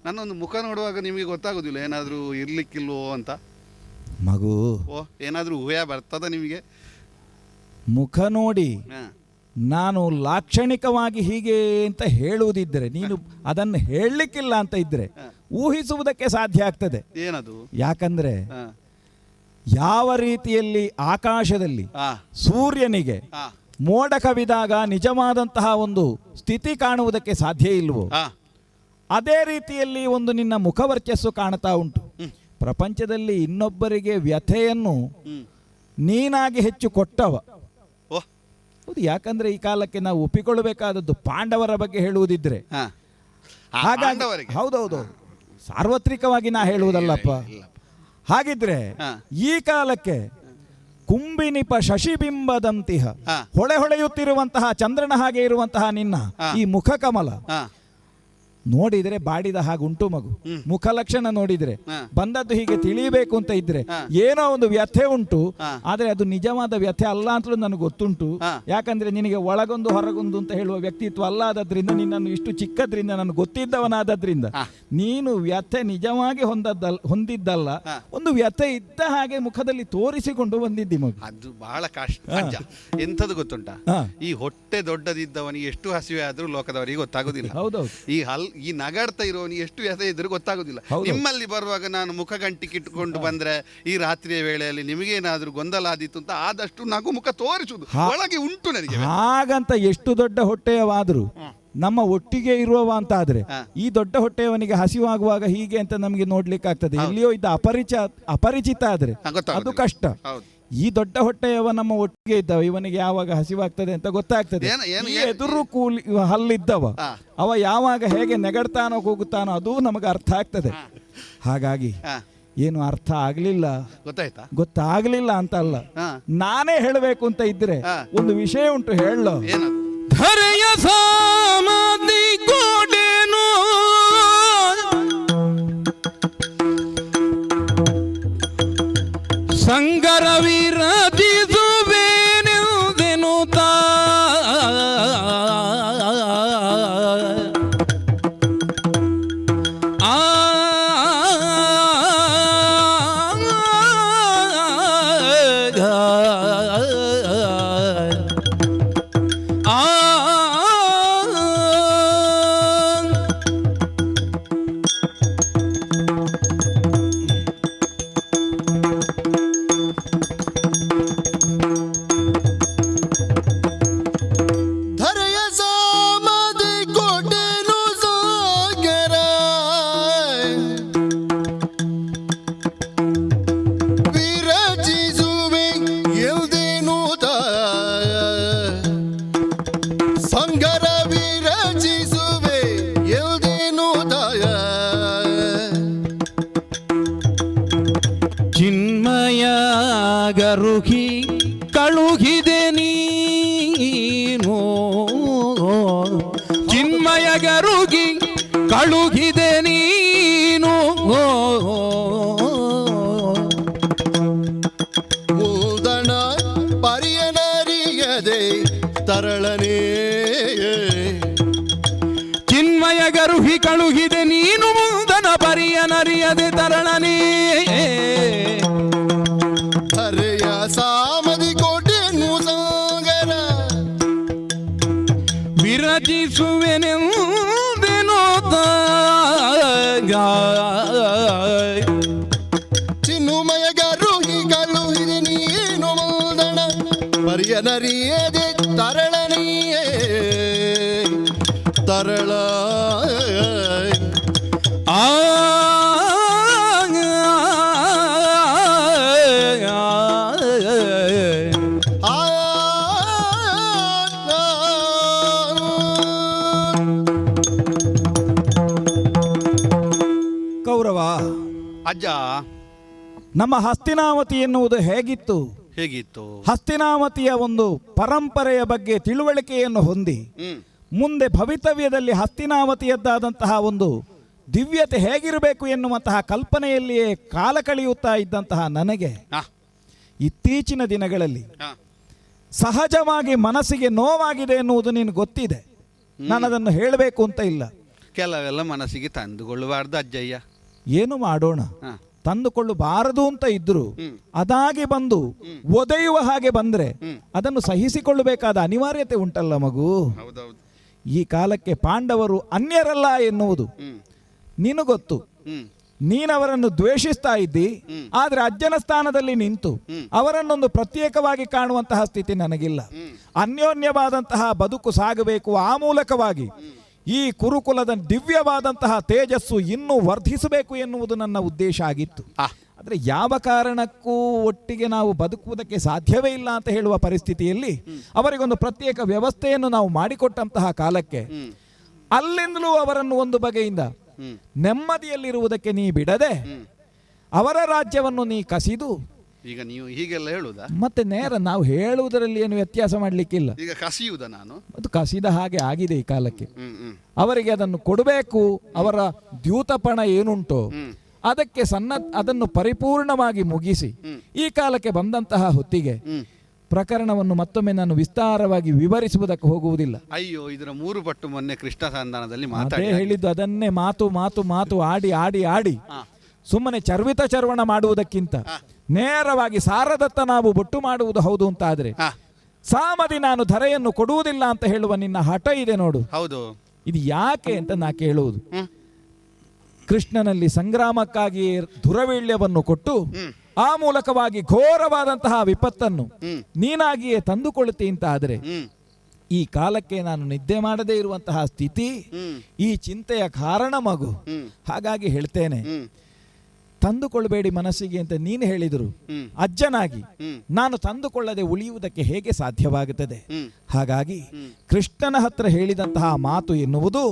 A: ನನ್ನೊಂದು ಮುಖ ನೋಡುವಾಗ ನಿಮಗೆ ಗೊತ್ತಾಗೋದಿಲ್ಲ ಏನಾದರೂ ಇರ್ಲಿಕ್ಕಿಲ್ವೋ ಅಂತ?
B: ಮಗು,
A: ಓ, ಏನಾದರೂ ಊಹೆ ಬರ್ತದ ನಿಮಗೆ?
B: ಮುಖ ನೋಡಿ
A: ಹ.
B: ನಾನು ಲಾಕ್ಷಣಿಕವಾಗಿ ಹೀಗೆ ಅಂತ ಹೇಳುವುದಿದ್ದರೆ, ನೀನು ಅದನ್ನು ಹೇಳಲಿಕ್ಕಿಲ್ಲ ಅಂತ ಇದ್ರೆ ಊಹಿಸುವುದಕ್ಕೆ ಸಾಧ್ಯ ಆಗ್ತದೆ.
A: ಏನದು?
B: ಯಾಕಂದ್ರೆ
A: ಹ.
B: ಯಾವ ರೀತಿಯಲ್ಲಿ ಆಕಾಶದಲ್ಲಿ
A: ಆ,
B: ಸೂರ್ಯನಿಗೆ
A: ಆ,
B: ಮೋಡ ಕವಿದಾಗ ನಿಜವಾದಂತಹ ಒಂದು ಸ್ಥಿತಿ ಕಾಣುವುದಕ್ಕೆ ಸಾಧ್ಯ ಇಲ್ವೋ,
A: ಆ.
B: ಅದೇ ರೀತಿಯಲ್ಲಿ ಒಂದು ನಿನ್ನ ಮುಖವರ್ಚಸ್ಸು ಕಾಣ್ತಾ ಉಂಟು. ಪ್ರಪಂಚದಲ್ಲಿ ಇನ್ನೊಬ್ಬರಿಗೆ ವ್ಯಥೆಯನ್ನು
A: ಹ್ಮ್.
B: ನೀನಾಗಿ ಹೆಚ್ಚು ಕೊಟ್ಟವ.
A: ಓ.
B: ಹೌದು, ಯಾಕಂದ್ರೆ ಈ ಕಾಲಕ್ಕೆ ನಾವು ಒಪ್ಪಿಕೊಳ್ಳಬೇಕಾದದ್ದು ಪಾಂಡವರ ಬಗ್ಗೆ ಹೇಳುವುದಿದ್ರೆ.
A: ಹ. ಆ
B: ಹಾಗಾಗಿ
A: ಪಾಂಡವರಿಗೆ?
B: ಹೌದೌದು, ಸಾರ್ವತ್ರಿಕವಾಗಿ ನಾ ಹೇಳುವುದಲ್ಲಪ್ಪ. ಹಾಗಿದ್ರೆ
A: ಹ.
B: ಈ ಕಾಲಕ್ಕೆ ಕುಂಬಿನಿಪ ಶಶಿಬಿಂಬದಂತಿಹ,
A: ಹ.
B: ಹೊಳೆ ಹೊಳೆಯುತ್ತಿರುವಂತಹ ಚಂದ್ರನ ಹಾಗೆ ಇರುವಂತಹ ನಿನ್ನ
A: ಹ.
B: ಈ ಮುಖ ಕಮಲ
A: ಹ.
B: ನೋಡಿದರೆ ಬಾಡಿದ ಹಾಗುಂಟು ಮಗು. ಮುಖ ಲಕ್ಷಣ ನೋಡಿದ್ರೆ
A: ಹ.
B: ಬಂದದ್ದು ಹೀಗೆ ತಿಳಿಯಬೇಕು ಅಂತ ಇದ್ರೆ
A: ಹ.
B: ಏನೋ ಒಂದು ವ್ಯಥೆ ಉಂಟು.
A: ಹ.
B: ಆದ್ರೆ ಅದು ನಿಜವಾದ ವ್ಯಥೆ ಅಲ್ಲ ಅಂತಲೂ ನನಗೆ ಗೊತ್ತುಂಟು.
A: ಹ.
B: ಯಾಕಂದ್ರೆ ನಿನಗೆ ಒಳಗೊಂದು ಹೊರಗೊಂದು ಅಂತ ಹೇಳುವ ವ್ಯಕ್ತಿತ್ವ ಅಲ್ಲಾದದ್ರಿಂದ, ನಿನ್ನನ್ನು ಇಷ್ಟು ಚಿಕ್ಕದ್ರಿಂದ ನಾನು ಗೊತ್ತಿದ್ದವನಾದದ್ರಿಂದ
A: ಹ.
B: ನೀನು ವ್ಯಥೆ ನಿಜವಾಗಿ ಹೊಂದಿದ್ದಲ್ಲ,
A: ಹ.
B: ಒಂದು ವ್ಯಥೆ ಇದ್ದ ಹಾಗೆ ಮುಖದಲ್ಲಿ ತೋರಿಸಿಕೊಂಡು ಬಂದಿದ್ದಿ ಮಗು.
A: ಅದು ಬಹಳ ಕಷ್ಟ ಅಜ್ಜ. ಎಂಥದ್ದು ಗೊತ್ತುಂಟಾ?
B: ಹ.
A: ಈ ಹೊಟ್ಟೆ ದೊಡ್ಡದಿದ್ದವನಿಗೆ ಎಷ್ಟು ಹಸಿವೆ ಆದ್ರೂ ಲೋಕದವರಿಗೆ ಗೊತ್ತಾಗೋದಿಲ್ಲ.
B: ಹೌದೌದು.
A: ಈ ನಗಾಡ್ತಾ ಇರೋನಿಗೆ ಎಷ್ಟು ವ್ಯಥೆ ಇದ್ರೂ ಗೊತ್ತಾಗೋದಿಲ್ಲ.
B: ಹೌದು.
A: ನಿಮ್ಮಲ್ಲಿ ಬರುವಾಗ ನಾನು ಮುಖ ಗಂಟಿಕಿಟ್ಟುಕೊಂಡು ಬಂದ್ರೆ ಈ ರಾತ್ರಿಯ ವೇಳೆಯಲ್ಲಿ ನಿಮಗೇನಾದ್ರೂ ಗೊಂದಲ ಆದೀತು ಅಂತ ಆದಷ್ಟು ನಗು ಮುಖ ತೋರಿಸುವುದು ಒಳಗೆ ಉಂಟು ನನಗೆ.
B: ಹಾಗಂತ ಎಷ್ಟು ದೊಡ್ಡ ಹೊಟ್ಟೆಯವಾದರೂ ನಮ್ಮ ಒಟ್ಟಿಗೆ ಇರುವವ ಅಂತ ಆದ್ರೆ
A: ಹ.
B: ಈ ದೊಡ್ಡ ಹೊಟ್ಟೆಯವನಿಗೆ ಹಸಿವಾಗುವಾಗ ಹೀಗೆ ಅಂತ ನಮಗೆ ನೋಡ್ಲಿಕ್ಕೆ ಆಗ್ತದೆ. ಎಲ್ಲಿಯೋ ಇದ್ದ ಅಪರಿಚಿತ ಆದ್ರೆ ಅದು ಕಷ್ಟ.
A: ಹೌದು.
B: ಈ ದೊಡ್ಡ ಹೊಟ್ಟೆಯವ ನಮ್ಮ ಒಟ್ಟಿಗೆ ಇದ್ದವ, ಇವನಿಗೆ ಯಾವಾಗ ಹಸಿವಾಗ್ತದೆ ಅಂತ ಗೊತ್ತಾಗ್ತದೆ. ಈ ಎದುರು ಕೂಲಿ ಹಲ್ಲಿದ್ದವ
A: ಹ.
B: ಅವ ಯಾವಾಗ ಹೇಗೆ ನೆಗಡ್ತಾನೋ ಕೂಗುತ್ತಾನೋ ಅದು ನಮಗೆ ಅರ್ಥ ಆಗ್ತದೆ. ಹಾಗಾಗಿ
A: ಹ.
B: ಏನು ಅರ್ಥ ಆಗ್ಲಿಲ್ಲ,
A: ಗೊತ್ತಾಯ್ತಾ?
B: ಗೊತ್ತಾಗ್ಲಿಲ್ಲ ಅಂತ ಅಲ್ಲ,
A: ಹ.
B: ನಾನೇ ಹೇಳಬೇಕು ಅಂತ ಇದ್ರೆ
A: ಹ.
B: ಒಂದು ವಿಷಯ ಉಂಟು, ಹೇಳೋ.
A: ಏನದು?
C: ಧರೆಯ ಸಾಮದಿ ಕೊಡೆನು ಸಂಗರ ವಿರಚಿಸುವೇನೆಂದೆನು
D: ಧರೆಯ ಸಾಮದಿ ಕೊಡೆನು ಸಾಗರ, ವಿರಚಿಸುವೆ ಎಲ್ದೇನು ಸಂಗರ, ವಿರಚಿಸುವೆ ಎಲ್ದೇನು
C: ಚಿನ್ಮಯ ಗರುಹಿ ಕಳುಹಿದೆ ನೀನು, ಚಿನ್ಮಯ ಗರುಹಿ ಕಳುಹಿದೆ ನೀನು,
D: ಮೂದಣ ಪರಿಯನರಿಯದೆ ತರಳನೇ,
C: ಚಿನ್ಮಯ ಗರುಹಿ ಕಳುಹಿದೆ ನೀನು, ಮುಂದನ ಪರಿಯನರಿಯದೆ ತರಳನೇ.
D: ಹರೆಯ ಸಾಮದಿ ಕೊಡೆನು ಸಾಗರ,
C: ವಿರಚಿಸುವೆನೆಂದೆನು
D: ಸಂಗರವಿರಚಿಸುವೆ ತರಳನೆಯೇ ತರಳ
C: ಆ
B: ಕೌರವ,
A: ಅಜ್ಜ
B: ನಮ್ಮ ಹಸ್ತಿನಾವತಿ ಎನ್ನುವುದು ಹೇಗಿತ್ತು?
A: ಹೇಗಿತ್ತು?
B: ಹಸ್ತಿನಾವತಿಯ ಒಂದು ಪರಂಪರೆಯ ಬಗ್ಗೆ ತಿಳುವಳಿಕೆಯನ್ನು ಹೊಂದಿ ಮುಂದೆ ಭವಿತವ್ಯದಲ್ಲಿ ಹಸ್ತಿನಾವತಿಯದ್ದಾದಂತಹ ಒಂದು ದಿವ್ಯತೆ ಹೇಗಿರಬೇಕು ಎನ್ನುವಂತಹ ಕಲ್ಪನೆಯಲ್ಲಿಯೇ ಕಾಲ ಕಳೆಯುತ್ತಾ ಇದ್ದಂತಹ ನನಗೆ
A: ಹಾ,
B: ಇತ್ತೀಚಿನ ದಿನಗಳಲ್ಲಿ
A: ಹಾ.
B: ಸಹಜವಾಗಿ ಮನಸ್ಸಿಗೆ ನೋವಾಗಿದೆ ಎನ್ನುವುದು ನಿನಗೆ ಗೊತ್ತಿದೆ. ನಾನು ಅದನ್ನು ಹೇಳಬೇಕು ಅಂತ ಇಲ್ಲ.
A: ಕೆಲವೆಲ್ಲ ಮನಸ್ಸಿಗೆ ತಂದುಕೊಳ್ಳಬಾರ್ದು ಅಜ್ಜಯ್ಯ.
B: ಏನು ಮಾಡೋಣ,
A: ಹಾ.
B: ತಂದುಕೊಳ್ಳಬಾರದು ಅಂತ ಇದ್ರು ಅದಾಗಿ ಬಂದು ಒದೆಯುವ ಹಾಗೆ ಬಂದ್ರೆ ಅದನ್ನು ಸಹಿಸಿಕೊಳ್ಳಬೇಕಾದ ಅನಿವಾರ್ಯತೆ ಉಂಟಲ್ಲ ಮಗು.
A: ಹೌದೌದು.
B: ಈ ಕಾಲಕ್ಕೆ ಪಾಂಡವರು ಅನ್ಯರಲ್ಲ ಎನ್ನುವುದು ನಿನಗೊತ್ತು. ನೀನವರನ್ನು ದ್ವೇಷಿಸ್ತಾ ಇದ್ದಿ, ಆದ್ರೆ ಅಜ್ಜನ ಸ್ಥಾನದಲ್ಲಿ ನಿಂತು ಅವರನ್ನೊಂದು ಪ್ರತ್ಯೇಕವಾಗಿ ಕಾಣುವಂತಹ ಸ್ಥಿತಿ ನನಗಿಲ್ಲ. ಅನ್ಯೋನ್ಯವಾದಂತಹ ಬದುಕು ಸಾಗಬೇಕು. ಆ ಮೂಲಕವಾಗಿ ಈ ಕುರುಕುಲದ ದಿವ್ಯವಾದಂತಹ ತೇಜಸ್ಸು ಇನ್ನೂ ವರ್ಧಿಸಬೇಕು ಎನ್ನುವುದು ನನ್ನ ಉದ್ದೇಶ ಆಗಿತ್ತು. ಆದರೆ ಯಾವ ಕಾರಣಕ್ಕೂ ಒಟ್ಟಿಗೆ ನಾವು ಬದುಕುವುದಕ್ಕೆ ಸಾಧ್ಯವೇ ಇಲ್ಲ ಅಂತ ಹೇಳುವ ಪರಿಸ್ಥಿತಿಯಲ್ಲಿ ಅವರಿಗೊಂದು ಪ್ರತ್ಯೇಕ ವ್ಯವಸ್ಥೆಯನ್ನು ನಾವು ಮಾಡಿಕೊಟ್ಟಂತಹ ಕಾಲಕ್ಕೆ ಅಲ್ಲಿಂದಲೂ ಅವರನ್ನು ಒಂದು ಬಗೆಯಿಂದ ನೆಮ್ಮದಿಯಲ್ಲಿರುವುದಕ್ಕೆ ನೀ ಬಿಡದೆ ಅವರ ರಾಜ್ಯವನ್ನು ನೀ ಕಸಿದು,
A: ಈಗ ನೀವು ಹೀಗೆಲ್ಲ ಹೇಳುವುದಾ?
B: ಮತ್ತೆ ನೇರ ನಾವು ಹೇಳುವುದರಲ್ಲಿ ಏನು ವ್ಯತ್ಯಾಸ ಮಾಡಲಿಕ್ಕಿಲ್ಲ.
A: ಈಗ ಕಸಿಯುವುದ ನಾನು?
B: ಅದು ಕಸಿದ ಹಾಗೆ ಆಗಿದೆ ಈ ಕಾಲಕ್ಕೆ. ಅವರಿಗೆ ಅದನ್ನು ಕೊಡಬೇಕು. ಅವರ ದ್ಯೂತಪಣ ಏನುಂಟೋ ಅದಕ್ಕೆ ಅದನ್ನು ಪರಿಪೂರ್ಣವಾಗಿ ಮುಗಿಸಿ ಈ ಕಾಲಕ್ಕೆ ಬಂದಂತಹ ಹೊತ್ತಿಗೆ ಪ್ರಕರಣವನ್ನು ಮತ್ತೊಮ್ಮೆ ನಾನು ವಿಸ್ತಾರವಾಗಿ ವಿವರಿಸುವುದಕ್ಕೆ ಹೋಗುವುದಿಲ್ಲ.
A: ಅಯ್ಯೋ, ಇದರ 3 ಪಟ್ಟು ಮೊನ್ನೆ ಕೃಷ್ಣ ಸಂಧಾನದಲ್ಲಿ
B: ಅದೇ ಹೇಳಿದ್ದು. ಅದನ್ನೇ ಮಾತು ಮಾತು ಮಾತು ಆಡಿ ಆಡಿ ಆಡಿ ಸುಮ್ಮನೆ ಚರ್ವಿತ ಚರ್ವಣ ಮಾಡುವುದಕ್ಕಿಂತ ನೇರವಾಗಿ ಸಾರದತ್ತ ನಾವು ಬೊಟ್ಟು ಮಾಡುವುದು ಹೌದು ಅಂತ ಆದ್ರೆ ಸಾಮದಿ ನಾನು ಧರೆಯನ್ನು ಕೊಡುವುದಿಲ್ಲ ಅಂತ ಹೇಳುವ ನಿನ್ನ ಹಠ ಇದೆ ನೋಡು.
A: ಹೌದು.
B: ಇದು ಯಾಕೆ ಅಂತ ನಾ ಕೇಳುವುದು. ಕೃಷ್ಣನಲ್ಲಿ ಸಂಗ್ರಾಮಕ್ಕಾಗಿ ದುರವೀಳ್ಯವನ್ನು ಕೊಟ್ಟು ಆ ಮೂಲಕವಾಗಿ ಘೋರವಾದಂತಹ ವಿಪತ್ತನ್ನು ನೀನಾಗಿಯೇ ತಂದುಕೊಳ್ಳುತ್ತಿ ಅಂತ ಆದರೆ ಈ ಕಾಲಕ್ಕೆ ನಾನು ನಿದ್ದೆ ಮಾಡದೇ ಇರುವಂತಹ ಸ್ಥಿತಿ ಈ ಚಿಂತೆಯ ಕಾರಣ ಮಗು. ಹಾಗಾಗಿ ಹೇಳ್ತೇನೆ, ತಂದುಕೊಳ್ಳಬೇಡಿ ಮನಸ್ಸಿಗೆ ಅಂತ ನೀನು ಹೇಳಿದರು. ಅಜ್ಜನಾಗಿ ನಾನು ತಂದುಕೊಳ್ಳದೆ ಉಳಿಯುವುದಕ್ಕೆ ಹೇಗೆ ಸಾಧ್ಯವಾಗುತ್ತದೆ? ಹಾಗಾಗಿ ಕೃಷ್ಣನ ಹತ್ರ ಹೇಳಿದಂತಹ ಮಾತು ಎನ್ನುವುದು,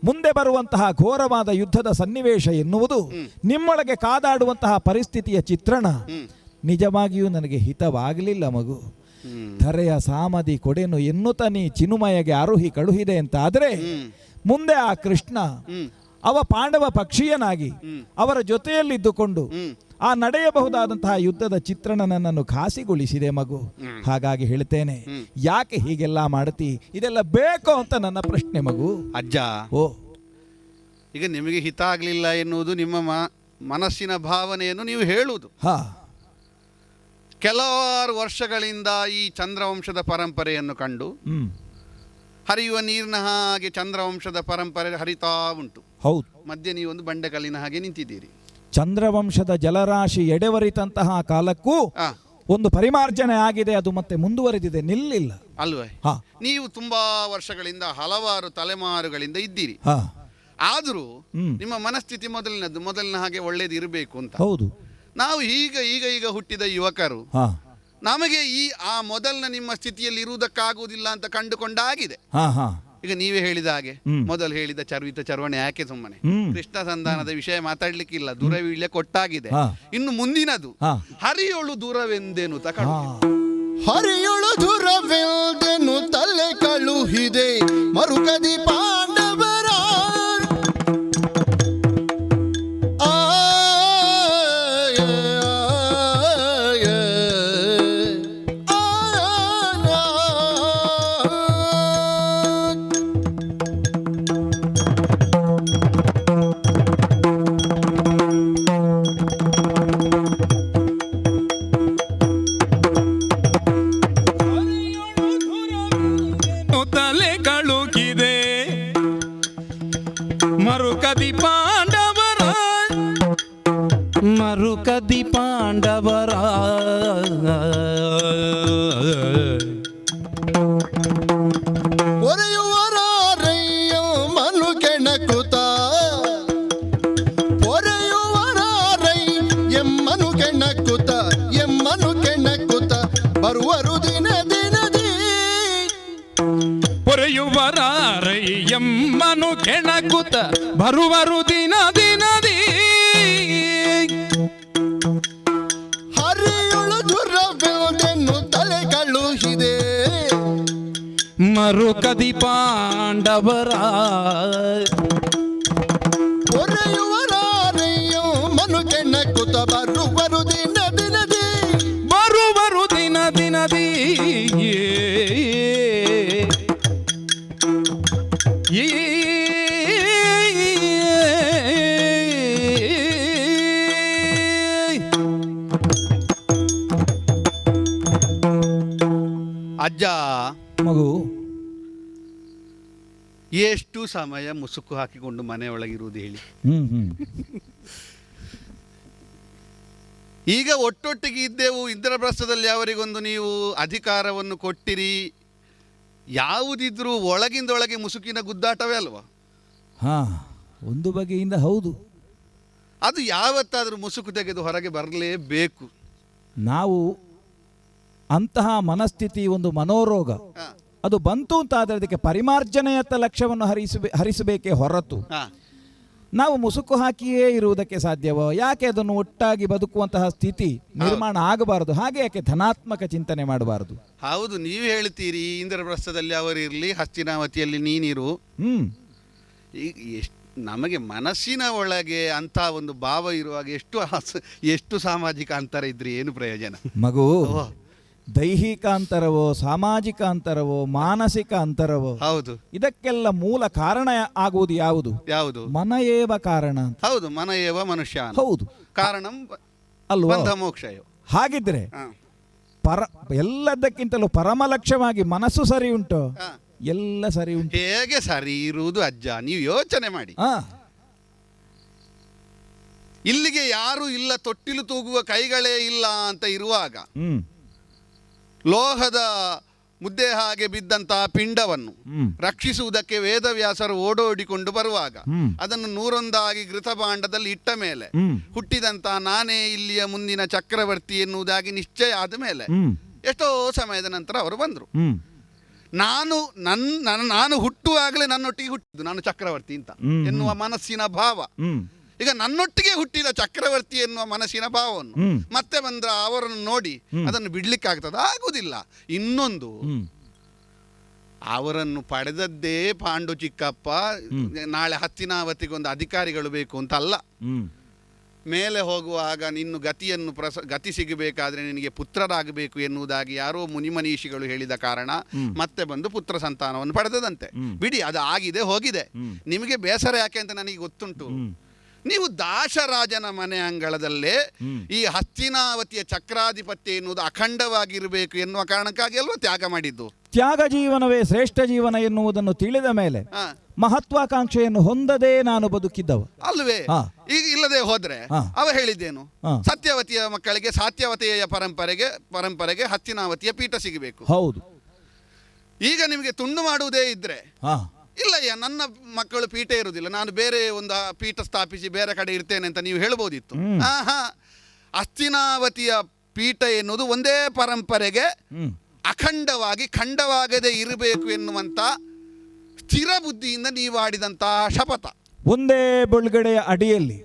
B: ಮುಂದೆ ಬರುವಂತಹ ಘೋರವಾದ ಯುದ್ಧದ ಸನ್ನಿವೇಶ ಎನ್ನುವುದು, ನಿಮ್ಮೊಳಗೆ ಕಾದಾಡುವಂತಹ ಪರಿಸ್ಥಿತಿಯ ಚಿತ್ರಣ ನಿಜವಾಗಿಯೂ ನನಗೆ ಹಿತವಾಗಲಿಲ್ಲ ಮಗು. ಧರೆಯ ಸಾಮದಿ ಕೊಡೆನು ಎನ್ನುತ್ತ ನೀ ಚಿನುಮಯಗೆ ಅರುಹಿ ಕಳುಹಿದೆ ಅಂತ ಆದರೆ ಮುಂದೆ ಆ ಕೃಷ್ಣ ಅವ ಪಾಂಡವ ಪಕ್ಷೀಯನಾಗಿ ಅವರ ಜೊತೆಯಲ್ಲಿದ್ದುಕೊಂಡು ಆ ನಡೆಯಬಹುದಾದಂತಹ ಯುದ್ಧದ ಚಿತ್ರಣ ನನ್ನನ್ನು ಖಾಸಿಗೊಳಿಸಿದೆ ಮಗು. ಹಾಗಾಗಿ ಹೇಳ್ತೇನೆ, ಯಾಕೆ ಹೀಗೆಲ್ಲ ಮಾಡುತ್ತಿ? ಇದೆಲ್ಲ ಬೇಕೋ ಅಂತ ನನ್ನ ಪ್ರಶ್ನೆ ಮಗು.
A: ಅಜ್ಜ, ಈಗ ನಿಮಗೆ ಹಿತ ಆಗಲಿಲ್ಲ ಎನ್ನುವುದು ನಿಮ್ಮ ಮನಸ್ಸಿನ ಭಾವನೆಯನ್ನು ನೀವು ಹೇಳುವುದು. ಕೆಲವಾರು ವರ್ಷಗಳಿಂದ ಈ ಚಂದ್ರವಂಶದ ಪರಂಪರೆಯನ್ನು ಕಂಡು ಹರಿಯುವ ನೀರಿನ ಹಾಗೆ ಚಂದ್ರವಂಶದ ಪರಂಪರೆ ಹರಿತಾ ಉಂಟು.
B: ಹೌದು.
A: ಮಧ್ಯೆ ನೀವೊಂದು ಬಂಡೆಕಲ್ಲಿನ ಹಾಗೆ ನಿಂತಿದ್ದೀರಿ.
B: ಚಂದ್ರವಂಶದ ಜಲರಾಶಿ ಎಡೆವರಿತಂತಹ ಕಾಲಕ್ಕೂ ಒಂದು ಪರಿಮಾರ್ಜನೆ ಆಗಿದೆ. ಅದು ಮತ್ತೆ ಮುಂದುವರೆದಿದೆ, ನಿಲ್ಲಿಲ್ಲ
A: ಅಲ್ವೇ? ನೀವು ತುಂಬಾ ವರ್ಷಗಳಿಂದ ಹಲವಾರು ತಲೆಮಾರುಗಳಿಂದ ಇದ್ದೀರಿ. ಆದರೂ ನಿಮ್ಮ ಮನಸ್ಥಿತಿ ಮೊದಲಿನ ಹಾಗೆ ಒಳ್ಳೇದು ಇರಬೇಕು ಅಂತ.
B: ಹೌದು.
A: ನಾವು ಈಗ ಹುಟ್ಟಿದ ಯುವಕರು ನಮಗೆ ಆ ಮೊದಲಿನ ನಿಮ್ಮ ಸ್ಥಿತಿಯಲ್ಲಿ ಇರುವುದಕ್ಕಾಗುವುದಿಲ್ಲ ಅಂತ ಕಂಡುಕೊಂಡಾಗಿದೆ. ಈಗ ನೀವೇ ಹೇಳಿದ ಹಾಗೆ ಮೊದಲು ಹೇಳಿದ ಚರ್ವಿತ ಚರ್ವಣೆ ಯಾಕೆ ಸುಮ್ಮನೆ? ಕೃಷ್ಣ ಸಂಧಾನದ ವಿಷಯ ಮಾತಾಡ್ಲಿಕ್ಕಿಲ್ಲ, ದೂರವೀಳ್ಯ ಕೊಟ್ಟಾಗಿದೆ. ಇನ್ನು ಮುಂದಿನದು ಹರಿಯೊಳು ದೂರವೆಂದೇನು
D: ಹರಿಯೊಳು ದೂರವೆಂದೇನು ತಲೆ ಕಳುಹಿದೆ ಮರುಕದಿ ಪಾಂಡವರ
C: ಮರುಕದಿ ಪಾಂಡವರ ಪೊರೆಯುವರಾರಯ್ಯಮ್ಮನು ಕೆಣಕುತ ಬರುವರು ದಿನ ದಿನದಿ.
D: ಹರಿಯುಳಿದು ರವಿಲ್ದೆನ್ನು ತಲೆ ಕಳುಹಿದೆ
C: ಮರುಕದಿ ಪಾಂಡವರ
D: ಒರೆಯುವರಾರೆಯೋ ಮನು ಕೆಣಕುತ ಬರುವರು ದಿನ ದಿನದಿ.
C: ಬರುವರು ದಿನ ದಿನದಿ.
A: ಅಜ್ಜ,
B: ಮಗು,
A: ಎಷ್ಟು ಸಮಯ ಮುಸುಕು ಹಾಕಿಕೊಂಡು ಮನೆಯೊಳಗಿರುವುದು ಹೇಳಿ. ಈಗ ಒಟ್ಟೊಟ್ಟಿಗೆ ಇದ್ದೆವು. ಇಂದ್ರಪ್ರಸ್ಥದಲ್ಲಿ ಅವರಿಗೊಂದು ನೀವು ಅಧಿಕಾರವನ್ನು ಕೊಟ್ಟಿರಿ. ಯಾವುದಿದ್ರೂ ಒಳಗಿಂದೊಳಗೆ ಮುಸುಕಿನ ಗುದ್ದಾಟವೇ ಅಲ್ವಾ?
B: ಹಾ, ಒಂದು ಬಗೆಯಿಂದ ಹೌದು.
A: ಅದು ಯಾವತ್ತಾದರೂ ಮುಸುಕು ತೆಗೆದು ಹೊರಗೆ ಬರಲೇಬೇಕು.
B: ನಾವು ಅಂತಹ ಮನಸ್ಥಿತಿ, ಒಂದು ಮನೋರೋಗ
A: ಹಾ,
B: ಅದು ಬಂತು ಅಂತಾದರೆ ಅದಕ್ಕೆ ಪರಿಮಾರ್ಜನೆಯತ್ತ ಲಕ್ಷ್ಯವನ್ನು ಹರಿಸಬೇಕೇ ಹೊರತು
A: ಹಾ.
B: ನಾವು ಮುಸುಕು ಹಾಕಿಯೇ ಇರುವುದಕ್ಕೆ ಸಾಧ್ಯವೋ? ಯಾಕೆ ಅದನ್ನು ಒಟ್ಟಾಗಿ ಬದುಕುವಂತಹ ಸ್ಥಿತಿ ನಿರ್ಮಾಣ ಆಗಬಾರದು? ಹಾಗೆ ಯಾಕೆ ಧನಾತ್ಮಕ ಚಿಂತನೆ ಮಾಡಬಾರದು?
A: ಹೌದು, ನೀವು ಹೇಳ್ತೀರಿ ಇಂದ್ರಪ್ರಸ್ಥದಲ್ಲಿ ಅವರಿರಲಿ, ಹಸ್ತಿನಾವತಿಯಲ್ಲಿ ನೀನಿರು. ಈಗ ನಮಗೆ ಮನಸ್ಸಿನ ಒಳಗೆ ಅಂತ ಒಂದು ಭಾವ ಇರುವಾಗ ಎಷ್ಟು ಸಾಮಾಜಿಕ ಅಂತರ ಇದ್ರಿ ಏನು ಪ್ರಯೋಜನ?
B: ಮಗು, ದೈಹಿಕ ಅಂತರವೋ, ಸಾಮಾಜಿಕ ಅಂತರವೋ, ಮಾನಸಿಕ ಅಂತರವೋ,
A: ಹೌದು,
B: ಇದಕ್ಕೆಲ್ಲ ಮೂಲ ಕಾರಣ ಆಗುವುದು ಯಾವುದು?
A: ಯಾವುದು?
B: ಮನಯೇವ ಕಾರಣ.
A: ಹೌದು, ಮನಯೇವ ಮನುಷ್ಯ.
B: ಹೌದು,
A: ಕಾರಣಂ
B: ಅಲ್ವಾ?
A: ಬಂಧ ಮೋಕ್ಷಯೋ.
B: ಹಾಗಿದ್ರೆ ಎಲ್ಲದಕ್ಕಿಂತಲೂ ಪರಮ ಲಕ್ಷ್ಯವಾಗಿ ಮನಸ್ಸು ಸರಿ ಉಂಟು, ಎಲ್ಲ ಸರಿ ಉಂಟು.
A: ಹೇಗೆ ಸರಿ ಇರುವುದು ಅಜ್ಜ? ನೀವು ಯೋಚನೆ ಮಾಡಿ. ಇಲ್ಲಿಗೆ ಯಾರು ಇಲ್ಲ, ತೊಟ್ಟಿಲು ತೂಗುವ ಕೈಗಳೇ ಇಲ್ಲ ಅಂತ ಇರುವಾಗ, ಲೋಹದ ಮುದ್ದೆ ಹಾಗೆ ಬಿದ್ದಂತಹ ಪಿಂಡವನ್ನು ರಕ್ಷಿಸುವುದಕ್ಕೆ ವೇದವ್ಯಾಸರು ಓಡೋಡಿಕೊಂಡು ಬರುವಾಗ, ಅದನ್ನು 101 ಘೃತಭಾಂಡದಲ್ಲಿ ಇಟ್ಟ ಮೇಲೆ ಹುಟ್ಟಿದಂತಹ ನಾನೇ ಇಲ್ಲಿಯ ಮುಂದಿನ ಚಕ್ರವರ್ತಿ ಎನ್ನುವುದಾಗಿ ನಿಶ್ಚಯ ಆದ ಮೇಲೆ ಎಷ್ಟೋ ಸಮಯದ ನಂತರ ಅವರು ಬಂದರು. ನಾನು ಹುಟ್ಟುವಾಗಲೇ ನನ್ನೊಟ್ಟಿಗೆ ಹುಟ್ಟಿದ್ದು, ನಾನು ಚಕ್ರವರ್ತಿ ಅಂತ ಎನ್ನುವ ಮನಸ್ಸಿನ ಭಾವ. ಈಗ ನನ್ನೊಟ್ಟಿಗೆ ಹುಟ್ಟಿದ ಚಕ್ರವರ್ತಿ ಎನ್ನುವ ಮನಸ್ಸಿನ ಭಾವವನ್ನು ಮತ್ತೆ ಬಂದ್ರ ಅವರನ್ನು ನೋಡಿ ಅದನ್ನು ಬಿಡ್ಲಿಕ್ಕೆ ಆಗ್ತದ? ಆಗುದಿಲ್ಲ. ಇನ್ನೊಂದು, ಅವರನ್ನು ಪಡೆದದ್ದೇ ಪಾಂಡು ಚಿಕ್ಕಪ್ಪ, ನಾಳೆ ಹಸ್ತಿನಾವತಿಗೊಂದು ಅಧಿಕಾರಿಗಳು ಬೇಕು ಅಂತ ಅಲ್ಲ. ಮೇಲೆ ಹೋಗುವಾಗ ನಿನ್ನ ಗತಿ ಸಿಗಬೇಕಾದ್ರೆ ನಿನಗೆ ಪುತ್ರರಾಗಬೇಕು ಎನ್ನುವುದಾಗಿ ಯಾರೋ ಮುನಿಮನೀಷಿಗಳು ಹೇಳಿದ ಕಾರಣ ಮತ್ತೆ ಬಂದು ಪುತ್ರ ಸಂತಾನವನ್ನು ಪಡೆದದಂತೆ. ಬಿಡಿ, ಅದು ಆಗಿದೆ ಹೋಗಿದೆ. ನಿಮಗೆ ಬೇಸರ ಯಾಕೆ ಅಂತ ನನಗೆ ಗೊತ್ತುಂಟು. ನೀವು ದಾಶರಾಜನ ಮನೆ ಅಂಗಳದಲ್ಲೇ ಈ ಹಸ್ತಿನಾವತಿಯ ಚಕ್ರಾಧಿಪತ್ಯ ಎನ್ನುವುದು ಅಖಂಡವಾಗಿರಬೇಕು ಎನ್ನುವ ಕಾರಣಕ್ಕಾಗಿ ಅಲ್ವಾ ತ್ಯಾಗ ಮಾಡಿದ್ದು?
B: ತ್ಯಾಗ ಜೀವನವೇ ಶ್ರೇಷ್ಠ ಜೀವನ ಎನ್ನುವುದನ್ನು ತಿಳಿದ ಮೇಲೆ ಮಹತ್ವಾಕಾಂಕ್ಷೆಯನ್ನು ಹೊಂದದೇ ನಾನು ಬದುಕಿದ್ದವ
A: ಅಲ್ವೇ? ಈಗ ಇಲ್ಲದೆ ಹೋದ್ರೆ ಅವ ಹೇಳಿದ್ದೇನು? ಸತ್ಯವತಿಯ ಮಕ್ಕಳಿಗೆ ಸಾತ್ಯವತೆಯ ಪರಂಪರೆಗೆ ಹಸ್ತಿನಾವತಿಯ ಪೀಠ ಸಿಗಬೇಕು.
B: ಹೌದು.
A: ಈಗ ನಿಮಗೆ ತುಂಡು ಮಾಡುವುದೇ ಇದ್ರೆ, ಇಲ್ಲಯ್ಯ ನನ್ನ ಮಕ್ಕಳು ಪೀಠ ಇರುವುದಿಲ್ಲ, ನಾನು ಬೇರೆ ಒಂದು ಪೀಠ ಸ್ಥಾಪಿಸಿ ಬೇರೆ ಕಡೆ ಇರ್ತೇನೆ ಅಂತ ನೀವು ಹೇಳ್ಬೋದಿತ್ತು. ಹಸ್ತಿನಾವತಿಯ ಪೀಠ ಎನ್ನುವುದು ಒಂದೇ ಪರಂಪರೆಗೆ ಅಖಂಡವಾಗಿ ಖಂಡವಾಗದೆ ಇರಬೇಕು ಎನ್ನುವಂತ ಸ್ಥಿರ ಬುದ್ಧಿಯಿಂದ ನೀವು ಆಡಿದಂತಹ ಶಪಥ.
B: ಒಂದೇ ಬುಳ್ಗಡೆಯ ಅಡಿಯಲ್ಲಿ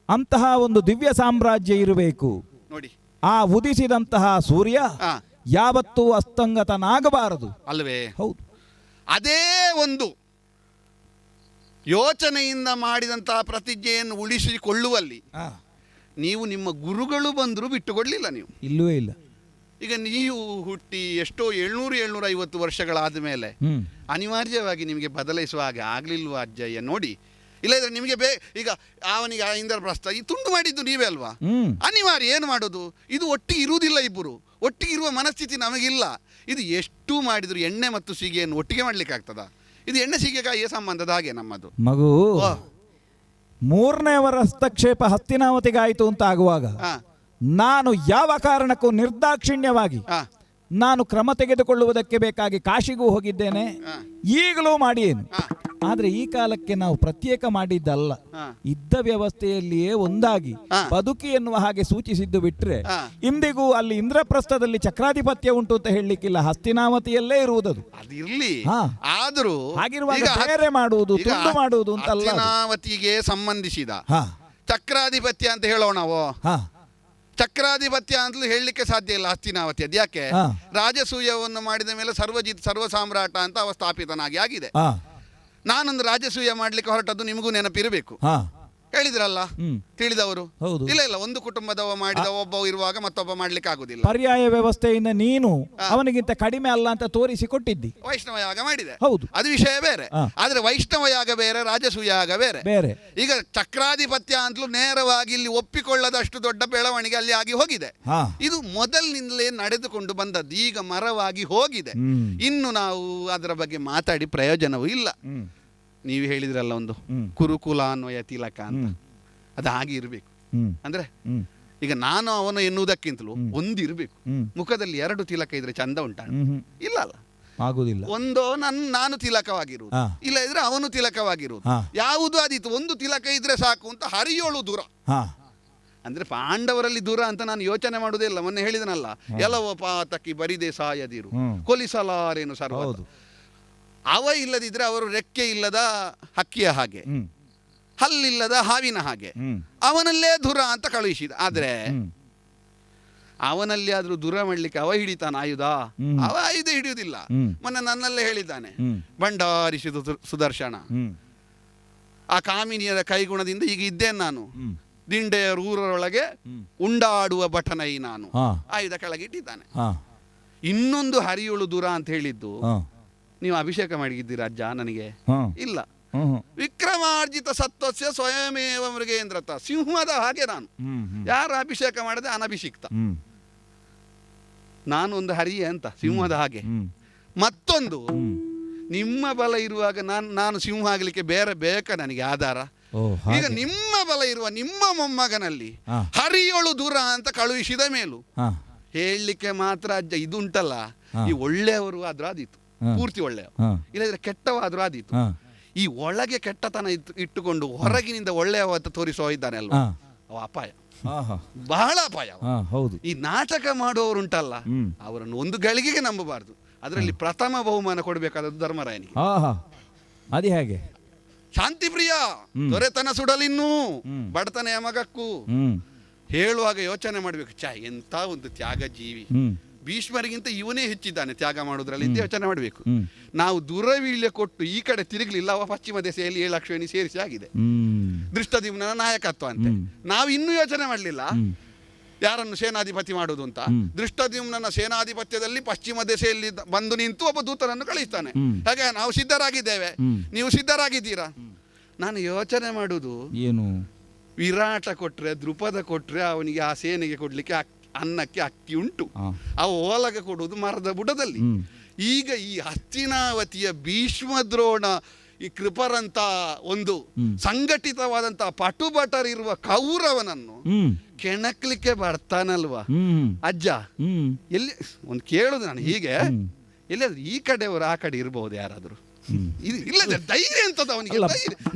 B: ಅಂತಹ ಒಂದು ದಿವ್ಯ ಸಾಮ್ರಾಜ್ಯ ಇರಬೇಕು
A: ನೋಡಿ.
B: ಆ ಉದಿಸಿದಂತಹ ಸೂರ್ಯ ಯಾವತ್ತೂ ಅಸ್ತಂಗತನಾಗಬಾರದು
A: ಅಲ್ವೇ?
B: ಹೌದು.
A: ಅದೇ ಒಂದು ಯೋಚನೆಯಿಂದ ಮಾಡಿದಂತಹ ಪ್ರತಿಜ್ಞೆಯನ್ನು ಉಳಿಸಿಕೊಳ್ಳುವಲ್ಲಿ ನೀವು ನಿಮ್ಮ ಗುರುಗಳು ಬಂದರೂ ಬಿಟ್ಟುಕೊಡ್ಲಿಲ್ಲ. ನೀವು
B: ಇಲ್ಲವೇ ಇಲ್ಲ.
A: ಈಗ ನೀವು ಹುಟ್ಟಿ ಎಷ್ಟೋ 700-750 ವರ್ಷಗಳಾದ ಮೇಲೆ ಅನಿವಾರ್ಯವಾಗಿ ನಿಮಗೆ ಬದಲಾಯಿಸುವ ಹಾಗೆ ಆಗ್ಲಿಲ್ವಾ ಅಜ್ಜಯ್ಯ? ನೋಡಿ, ಇಲ್ಲದ್ರೆ ನಿಮಗೆ ಈಗ ಅವನಿಗೆ ಇಂದ್ರಪ್ರಸ್ಥ ಈ ತುಂಡು ಮಾಡಿದ್ದು ನೀವೇ ಅಲ್ವಾ? ಅನಿವಾರ್ಯ. ಏನು ಮಾಡೋದು? ಇದು ಒಟ್ಟಿಗೆ ಇರುವುದಿಲ್ಲ. ಇಬ್ಬರು ಒಟ್ಟಿಗೆ ಇರುವ ಮನಸ್ಥಿತಿ ನಮಗಿಲ್ಲ. ಇದು ಎಷ್ಟು ಮಾಡಿದ್ರು ಎಣ್ಣೆ ಮತ್ತು ಸೀಗೆಯನ್ನು ಒಟ್ಟಿಗೆ ಮಾಡ್ಲಿಕ್ಕೆ ಆಗ್ತದ? ಇದು ಎಣ್ಣೆ ಸೀಗೆಕಾಯಿಯ ಸಂಬಂಧದ ಹಾಗೆ ನಮ್ಮದು.
B: ಮಗು, 3ನೇವರ ಹಸ್ತಕ್ಷೇಪ ಹಸ್ತಿನಾವತಿಗಾಯಿತು ಅಂತ ಆಗುವಾಗ ನಾನು ಯಾವ ಕಾರಣಕ್ಕೂ ನಿರ್ದಾಕ್ಷಿಣ್ಯವಾಗಿ ನಾನು ಕ್ರಮ ತೆಗೆದುಕೊಳ್ಳುವುದಕ್ಕೆ ಬೇಕಾಗಿ ಕಾಶಿಗೂ ಹೋಗಿದ್ದೇನೆ. ಈಗಲೂ ಮಾಡಿ ಏನು ಆದ್ರೆ ಈ ಕಾಲಕ್ಕೆ ನಾವು ಪ್ರತ್ಯೇಕ ಮಾಡಿದ್ದಲ್ಲ,
A: ಹಾ.
B: ಇದ್ದ ವ್ಯವಸ್ಥೆಯಲ್ಲಿಯೇ ಒಂದಾಗಿ
A: ಹಾ.
B: ಬದುಕಿ ಎನ್ನುವ ಹಾಗೆ ಸೂಚಿಸಿದ್ದು ಬಿಟ್ರೆ
A: ಹಾ.
B: ಇಂದಿಗೂ ಅಲ್ಲಿ ಇಂದ್ರಪ್ರಸ್ಥದಲ್ಲಿ ಚಕ್ರಾಧಿಪತ್ಯ ಉಂಟು ಅಂತ ಹೇಳಲಿಕ್ಕಿಲ್ಲ, ಹಸ್ತಿನಾವತಿಯಲ್ಲೇ ಇರುವುದದು.
A: ಅದಿರ್ಲಿ,
B: ಹಾ.
A: ಆದ್ರೂ
B: ಹಾಗಿರುವಾಗ
A: ಈಗ
B: ಬೇರೆ ಮಾಡುವುದು
A: ಈಗ
B: ತುಂಡು ಮಾಡುವುದು ಅಂತಲ್ಲ ಅದು.
A: ಹಸ್ತಿನಾವತಿಗೆ ಸಂಬಂಧಿಸಿದ
B: ಹಾ
A: ಚಕ್ರಾಧಿಪತ್ಯ ಅಂತ ಹೇಳೋಣ ನಾವು.
B: ಹಾ
A: ಚಕ್ರಾಧಿಪತ್ಯ ಅಂತಲೂ ಹೇಳಲಿಕ್ಕೆ ಸಾಧ್ಯ ಇಲ್ಲ ಹಸ್ತಿನಾವತಿ. ಅದು ಯಾಕೆ?
B: ಹಾ.
A: ರಾಜಸೂಯವನ್ನು ಮಾಡಿದ ಮೇಲೆ ಸರ್ವ ಸಾಮ್ರಾಟ ಅಂತ ಅವ ಸ್ಥಾಪಿತನಾಗಿ ಆಗಿದೆ.
B: ಹಾ
A: ನಾನೊಂದು ರಾಜಸೂಯ ಮಾಡ್ಲಿಕ್ಕೆ ಹೊರಟದ್ದು ನಿಮಗೂ ನೆನಪಿರಬೇಕು.
B: ಹಾ
A: ಹೇಳಿದ್ರಲ್ಲ
B: ಹ್ಮ್.
A: ತಿಳಿದವರು.
B: ಹೌದು.
A: ಇಲ್ಲ ಇಲ್ಲ, ಒಂದು ಕುಟುಂಬದವ ಮಾಡಿದ ಒಬ್ಬ ಇರುವಾಗ ಮತ್ತೊಬ್ಬ ಮಾಡ್ಲಿಕ್ಕೆ ಆಗುದಿಲ್ಲ.
B: ಪರ್ಯಾಯ ವ್ಯವಸ್ಥೆಯಿಂದ ನೀನು ಅವನಿಗಿಂತ ಕಡಿಮೆ ಅಲ್ಲ ಅಂತ ತೋರಿಸಿ ಕೊಟ್ಟಿದ್ದಿ.
A: ವೈಷ್ಣವ ಯಾಗ ಮಾಡಿದೆ,
B: ಹೌದು.
A: ಅದು ವಿಷಯ ಬೇರೆ.
B: ಹಾ.
A: ಆದ್ರೆ ವೈಷ್ಣವ ಯಾಗ ಬೇರೆ, ರಾಜಸೂಯ ಯಾಗ ಬೇರೆ.
B: ಬೇರೆ.
A: ಈಗ ಚಕ್ರಾಧಿಪತ್ಯ ಅಂತಲೂ ನೇರವಾಗಿ ಇಲ್ಲಿ ಒಪ್ಪಿಕೊಳ್ಳದಷ್ಟು ದೊಡ್ಡ ಬೆಳವಣಿಗೆ ಅಲ್ಲಿ ಆಗಿ ಹೋಗಿದೆ.
B: ಹಾ.
A: ಇದು ಮೊದಲಿನಿಂದಲೇ ನಡೆದುಕೊಂಡು ಬಂದದ್ದು, ಈಗ ಮರವಾಗಿ ಹೋಗಿದೆ.
B: ಹ್ಮ್.
A: ಇನ್ನು ನಾವು ಅದರ ಬಗ್ಗೆ ಮಾತಾಡಿ ಪ್ರಯೋಜನವೂ ಇಲ್ಲ.
B: ಹ್ಮ್.
A: ನೀವು ಹೇಳಿದ್ರಲ್ಲ ಒಂದು
B: ಹ್ಮ್.
A: ಕುರುಕುಲ ಅನ್ವಯ ತಿಲಕ ಅಂತ,
B: ಹ್ಮ್.
A: ಅದು ಹಾಗೆ ಇರಬೇಕು.
B: ಹ್ಮ್.
A: ಅಂದ್ರೆ
B: ಹ್ಮ್.
A: ಈಗ ನಾನು ಅವನು ಎನ್ನುವುದಕ್ಕಿಂತಲೂ ಒಂದಿರಬೇಕು.
B: ಹ್ಮ್.
A: ಮುಖದಲ್ಲಿ 2 ತಿಲಕ ಇದ್ರೆ ಚಂದ ಉಂಟಾಣ?
B: ಹ್ಮ್.
A: ಇಲ್ಲ ಅಲ್ಲ.
B: ಆಗುದಿಲ್ಲ.
A: ಒಂದೋ ನಾನು ತಿಲಕವಾಗಿರುವುದು,
B: ಹಾ.
A: ಇಲ್ಲ ಇದ್ರೆ ಅವನು ತಿಲಕವಾಗಿರುವುದು.
B: ಹಾ.
A: ಯಾವುದು ಆದೀತು, ಒಂದು ತಿಲಕ ಇದ್ರೆ ಸಾಕು ಅಂತ ಹರಿಯೋಳು ದೂರ.
B: ಹಾ
A: ಅಂದ್ರೆ ಪಾಂಡವರಲ್ಲಿ ದೂರ ಅಂತ ನಾನು ಯೋಚನೆ ಮಾಡುವುದೇ ಇಲ್ಲ. ಮೊನ್ನೆ ಹೇಳಿದನಲ್ಲ, ಎಲ್ಲವೋ ಪಾತಕಿ ಬರಿದೆ ಸಾಯದಿರು,
B: ಹ್ಮ್.
A: ಕೊಲಿಸಲಾರೇನು ಸರ್ವ.
B: ಹೌದು.
A: ಅವ ಇಲ್ಲದಿದ್ರೆ ಅವರು ರೆಕ್ಕೆ ಇಲ್ಲದ ಹಕ್ಕಿಯ ಹಾಗೆ,
B: ಹ್ಮ್.
A: ಹಲ್ಲಿಲ್ಲದ ಹಾವಿನ ಹಾಗೆ.
B: ಹ್ಮ್.
A: ಅವನಲ್ಲೇ ದುರ ಅಂತ ಕಳುಹಿಸಿದ. ಆದ್ರೆ
B: ಹ್ಮ್.
A: ಅವನಲ್ಲಿ ಆದ್ರೂ ದುರ ಮಾಡ್ಲಿಕ್ಕೆ ಅವ ಹಿಡಿತಾನ ಆಯುಧ?
B: ಹ್ಮ್.
A: ಅವ ಆಯುಧ ಹಿಡಿಯುವುದಿಲ್ಲ.
B: ಹ್ಮ್.
A: ಮೊನ್ನೆ ನನ್ನಲ್ಲೇ ಹೇಳಿದ್ದಾನೆ,
B: ಹ್ಮ್.
A: ಭಂಡಾರಿಸಿದ ಸುದರ್ಶನ,
B: ಹ್ಮ್.
A: ಆ ಕಾಮಿನಿಯರ ಕೈಗುಣದಿಂದ ಈಗ ಇದ್ದೇನೆ ನಾನು,
B: ಹ್ಮ್.
A: ದಿಂಡೆಯ ಊರೊಳಗೆ ಉಂಡಾಡುವ ಭಟನೈ ನಾನು.
B: ಹಾ.
A: ಆಯುಧ ಕೆಳಗಿಟ್ಟಿದ್ದಾನೆ.
B: ಹಾ.
A: ಇನ್ನೊಂದು ಹರಿಯೋಳು ದೂರ ಅಂತ ಹೇಳಿದ್ದು,
B: ಹಾ.
A: ನೀವು ಅಭಿಷೇಕ ಮಾಡಿದ್ದೀರಾ ಅಜ್ಜ ನನಗೆ?
B: ಹಾ.
A: ಇಲ್ಲ.
B: ಹ್ಮ್.
A: ವಿಕ್ರಮಾರ್ಜಿತ ಸತ್ವಸ್ಯ ಸ್ವಯಮೇವ ಮೃಗೇಂದ್ರತ, ಸಿಂಹದ ಹಾಗೆ ನಾನು.
B: ಹ್ಮ್. ಹ್ಮ್.
A: ಯಾರು ಅಭಿಷೇಕ ಮಾಡದೆ ಅನಭಿಷಿಕ್ತ.
B: ಹ್ಮ್.
A: ನಾನು ಒಂದು ಹರಿಯೆ ಅಂತ, ಸಿಂಹದ ಹಾಗೆ.
B: ಹ್ಮ್.
A: ಮತ್ತೊಂದು,
B: ಹ್ಮ್.
A: ನಿಮ್ಮ ಬಲ ಇರುವಾಗ ನಾನು ಸಿಂಹ ಆಗ್ಲಿಕ್ಕೆ ಬೇರೆ ಬೇಕಾ ನನಗೆ ಆಧಾರ?
B: ಓ,
A: ಈಗ
B: ಹಾಗೆ.
A: ನಿಮ್ಮ ಬಲ ಇರುವ ನಿಮ್ಮ ಮೊಮ್ಮಗನಲ್ಲಿ
B: ಹಾ.
A: ಹರಿಯೋಳು ದೂರ ಅಂತ ಕಳುಹಿಸಿದ ಮೇಲೂ
B: ಹಾ.
A: ಹೇಳಲಿಕ್ಕೆ ಮಾತ್ರ ಅಜ್ಜ ಇದುಂಟಲ್ಲ,
B: ಹಾ.
A: ಈ ಒಳ್ಳೆಯವರು ಆದ್ರೂ ಆದೀತು,
B: ಹಾ.
A: ಪೂರ್ತಿ ಒಳ್ಳೆಯವರು.
B: ಹಾ.
A: ಇಲ್ಲದ್ರೆ ಕೆಟ್ಟವಾದ್ರೂ ಆದೀತು.
B: ಹಾ.
A: ಈ ಒಳಗೆ ಕೆಟ್ಟತನ ಇಟ್ಟುಕೊಂಡು ಹೊರಗಿನಿಂದ ಒಳ್ಳೆಯವ ಅಂತ ತೋರಿಸೋ ಇದ್ದಾನೆ ಅಲ್ವಾ,
B: ಹಾ.
A: ಅವ ಅಪಾಯ,
B: ಹಾ. ಹಾ.
A: ಬಹಳ ಅಪಾಯ.
B: ಹಾ. ಹೌದು.
A: ಈ ನಾಟಕ ಮಾಡುವವರುಂಟಲ್ಲ,
B: ಹ್ಮ್.
A: ಅವರನ್ನು ಒಂದು ಗಳಿಗೆಗೆ ನಂಬಬಾರದು. ಅದರಲ್ಲಿ ಪ್ರಥಮ ಬಹುಮಾನ ಕೊಡಬೇಕಾದದ್ದು ಧರ್ಮರಾಯನಿಗೆ.
B: ಹಾ. ಹಾ. ಅದೇ ಹಾಗೆ.
A: ಶಾಂತಿ ಪ್ರಿಯ,
B: ಹ್ಮ್.
A: ದೊರೆತನ ಸುಡಲಿನ್ನೂ,
B: ಹ್ಮ್.
A: ಬಡತನೆಯ ಮಗಕ್ಕೂ.
B: ಹ್ಮ್.
A: ಹೇಳುವಾಗ ಯೋಚನೆ ಮಾಡಬೇಕು, ಎಂತ ಒಂದು ತ್ಯಾಗ ಜೀವಿ.
B: ಹ್ಮ್.
A: ಭೀಷ್ಮರಿಗಿಂತ ಇವನೇ ಹೆಚ್ಚಿದ್ದಾನೆ ತ್ಯಾಗ ಮಾಡೋದ್ರಲ್ಲಿ ಅಂತ ಯೋಚನೆ ಮಾಡಬೇಕು.
B: ಹ್ಮ್.
A: ನಾವು ದುರವೀಳ್ಯ ಕೊಟ್ಟು ಈ ಕಡೆ ತಿರುಗಲಿಲ್ಲ, ಅವ ಪಶ್ಚಿಮ ದೆಸೆಯಲ್ಲಿ 7 ಅಕ್ಷೋಹಿಣಿ ಸೇರಿಸಿ ಆಗಿದೆ.
B: ಹ್ಮ್.
A: ದೃಷ್ಟದ್ಯುಮ್ನ ನಾಯಕತ್ವ ಅಂತೆ.
B: ಹ್ಮ್.
A: ನಾವು ಇನ್ನೂ ಯೋಚನೆ ಮಾಡಲಿಲ್ಲ
B: ಹ್ಮ್.
A: ಯಾರನ್ನು ಸೇನಾಧಿಪತಿ ಮಾಡುವುದು ಅಂತ.
B: ಹ್ಮ್.
A: ದೃಷ್ಟದ್ಯುಮ್ನ ಸೇನಾಧಿಪತ್ಯದಲ್ಲಿ ಪಶ್ಚಿಮ ದೆಸೆಯಲ್ಲಿ ಬಂದು ನಿಂತು ಒಬ್ಬ ದೂತನನ್ನು ಕಳಿಸ್ತಾನೆ.
B: ಹ್ಮ್.
A: ಹಾಗೆ ನಾವು ಸಿದ್ಧರಾಗಿದ್ದೇವೆ,
B: ಹ್ಮ್.
A: ನೀವು ಸಿದ್ಧರಾಗಿದ್ದೀರಾ? ನಾನು ಯೋಚನೆ ಮಾಡುವುದು,
B: ಏನು?
A: ವಿರಾಟ ಕೊಟ್ರೆ, ದ್ರುಪದ ಕೊಟ್ರೆ ಅವನಿಗೆ ಆ ಸೇನೆಗೆ ಕೊಡ್ಲಿಕ್ಕೆ ಅನ್ನಕ್ಕೆ ಅಕ್ಕಿ ಉಂಟು,
B: ಹಾ.
A: ಆ ಓಲಗ ಕೊಡುವುದು ಮರದ ಬುಡದಲ್ಲಿ.
B: ಹ್ಮ್.
A: ಈಗ ಈ ಹಸ್ತಿನಾವತಿಯ ಭೀಷ್ಮದ್ರೋಣ, ಈ ಕೃಪರಂತ ಒಂದು
B: ಹ್ಮ್.
A: ಸಂಘಟಿತವಾದಂತ ಪಟುಭಟರಿರುವ ಕೌರವನನ್ನು
B: ಹ್ಮ್.
A: ಕೆಣಕ್ಲಿಕ್ಕೆ ಬರ್ತಾನಲ್ವಾ
B: ಹ್ಮ್.
A: ಅಜ್ಜ?
B: ಹ್ಮ್.
A: ಎಲ್ಲಿ ಒಂದು ಕೇಳುದು ನಾನು ಹೀಗೆ,
B: ಹ್ಮ್.
A: ಎಲ್ಲಿಯಾದ್ರೂ ಈ ಕಡೆಯವರು ಆ ಕಡೆ ಇರ್ಬೋದು ಯಾರಾದ್ರೂ?
B: ಹ್ಮ್.
A: ಇದು ಇಲ್ಲದೆ ಧೈರ್ಯ ಎಂತದ ಅವನಿಗೆ?
B: ಅಲ್ಲ,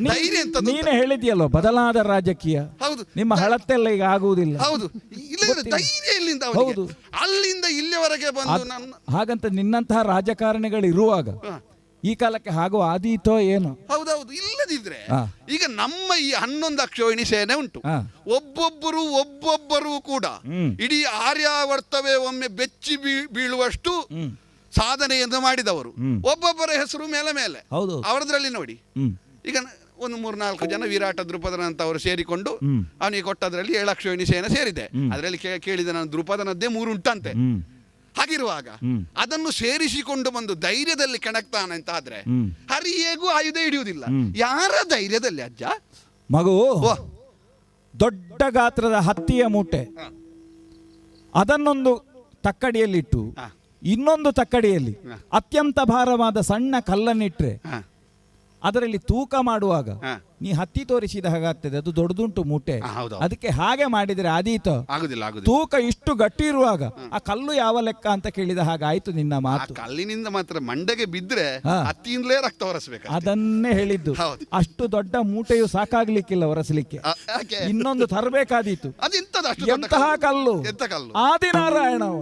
A: ಧೈರ್ಯ ಎಂತದ್ದು?
B: ನೀನೇ ಹೇಳಿದ್ಯಲ್ವ ಬದಲಾದ ರಾಜಕೀಯ.
A: ಹೌದು,
B: ನಿಮ್ಮ ಹಳತ್ತೆಲ್ಲ ಈಗ ಆಗುವುದಿಲ್ಲ.
A: ಹೌದು. ಇಲ್ಲ
B: ಗೊತ್ತಿಲ್ಲ.
A: ಧೈರ್ಯ ಇಲ್ಲಿಂದ ಅವನಿಗೆ.
B: ಹೌದು.
A: ಅಲ್ಲಿಂದ ಇಲ್ಲಿವರೆಗೆ ಬಂದು ನನ್ನ
B: ಹಾಗಂತ ನಿನ್ನಂತಹ ರಾಜಕಾರಣಿಗಳು ಇರುವಾಗ
A: ಹ.
B: ಈ ಕಾಲಕ್ಕೆ ಹಾಗೂ ಆದೀತೋ ಏನು?
A: ಹೌದೌದು. ಇಲ್ಲದಿದ್ರೆ
B: ಹಾ.
A: ಈಗ ನಮ್ಮ ಈ 11 ಅಕ್ಷೋಹಿಣಿ ಸೇನೆ ಉಂಟು.
B: ಹಾ.
A: ಒಬ್ಬೊಬ್ಬರು ಕೂಡ
B: ಹ್ಮ್.
A: ಇಡೀ ಆರ್ಯಾವರ್ತವೇ ಒಮ್ಮೆ ಬೆಚ್ಚಿ ಬೀಳುವಷ್ಟು
B: ಹ್ಮ್.
A: ಸಾಧನೆಯನ್ನು ಮಾಡಿದವರು.
B: ಹ್ಮ್.
A: ಒಬ್ಬೊಬ್ಬರ ಹೆಸರು ಮೇಲೆ
B: ಹೌದು.
A: ಅವರದ್ರಲ್ಲಿ ನೋಡಿ,
B: ಹ್ಮ್.
A: ಈಗ ಒಂದು 3-4 ಜನ ವಿರಾಟ ದ್ರುಪದನಂತವರು ಸೇರಿಕೊಂಡು
B: ಹ್ಮ್.
A: ಅವನಿಗೆ ಕೊಟ್ಟದ್ರಲ್ಲಿ 7 ಅಕ್ಷೋಹಿಣಿ ಸೇನೆ ಸೇರಿದೆ.
B: ಹ್ಮ್.
A: ಅದರಲ್ಲಿ ಕೇಳಿದ ನಾನು ದ್ರುಪದನದ್ದೇ 3 ಉಂಟಂತೆ.
B: ಹ್ಮ್.
A: ಹಾಗಿರುವಾಗ
B: ಹ್ಮ್.
A: ಅದನ್ನು ಸೇರಿಸಿಕೊಂಡು ಬಂದು ಧೈರ್ಯದಲ್ಲಿ ಕೆಣಕ್ತಾನೆ ಅಂತ ಆದ್ರೆ
B: ಹ್ಮ್.
A: ಹರಿಯೇಗೂ ಆಯುಧ ಹಿಡಿಯುವುದಿಲ್ಲ.
B: ಹ್ಮ್.
A: ಯಾರ ಧೈರ್ಯದಲ್ಲಿ ಅಜ್ಜ?
B: ಮಗು,
A: ಓ,
B: ದೊಡ್ಡ ಗಾತ್ರದ ಹತ್ತಿಯ ಮೂಟೆ,
A: ಹ.
B: ಅದನ್ನೊಂದು ತಕ್ಕಡಿಯಲ್ಲಿಟ್ಟು
A: ಹ.
B: ಇನ್ನೊಂದು ತಕ್ಕಡಿಯಲ್ಲಿ
A: ಹ.
B: ಅತ್ಯಂತ ಭಾರವಾದ ಸಣ್ಣ ಕಲ್ಲನ್ನಿಟ್ರೆ
A: ಹ.
B: ಅದರಲ್ಲಿ ತೂಕ ಮಾಡುವಾಗ
A: ಹಾ.
B: ನೀ ಹತ್ತಿ ತೋರಿಸಿದ ಹಾಗಾಗ್ತದೆ, ಅದು ದೊಡ್ಡದುಂಟು ಮೂಟೆ.
A: ಹೌದು.
B: ಅದಕ್ಕೆ ಹಾಗೆ ಮಾಡಿದರೆ ಆದೀತು.
A: ಆಗುದಿಲ್ಲ
B: ತೂಕ ಇಷ್ಟು ಗಟ್ಟಿ ಇರುವಾಗ ಆ ಕಲ್ಲು ಯಾವ ಲೆಕ್ಕ ಅಂತ ಕೇಳಿದ ಹಾಗಾಯ್ತು ನಿನ್ನ
A: ಆ
B: ಮಾತು.
A: ಕಲ್ಲಿನಿಂದ ಮಾತ್ರ ಮಂಡೆಗೆ ಬಿದ್ರೆ
B: ಹಾ.
A: ಹತ್ತಿಯಿಂದಲೇ ರಕ್ತ ಹೊರಸ್ಬೇಕು.
B: ಅದನ್ನೇ ಹೇಳಿದ್ದು.
A: ಹೌದು.
B: ಅಷ್ಟು ದೊಡ್ಡ ಮೂಟೆಯು ಸಾಕಾಗ್ಲಿಕ್ಕಿಲ್ಲ ಒರೆಸಲಿಕ್ಕೆ,
A: ಯಾಕೆ
B: ಇನ್ನೊಂದು ತರಬೇಕಾದೀತು.
A: ಅದೆಂತದ ಅಷ್ಟು ದೊಡ್ಡ
B: ಎಂತಹ ಕಲ್ಲು,
A: ಎಂತ ಕಲ್ಲು?
B: ಆದಿನಾರಾಯಣವ.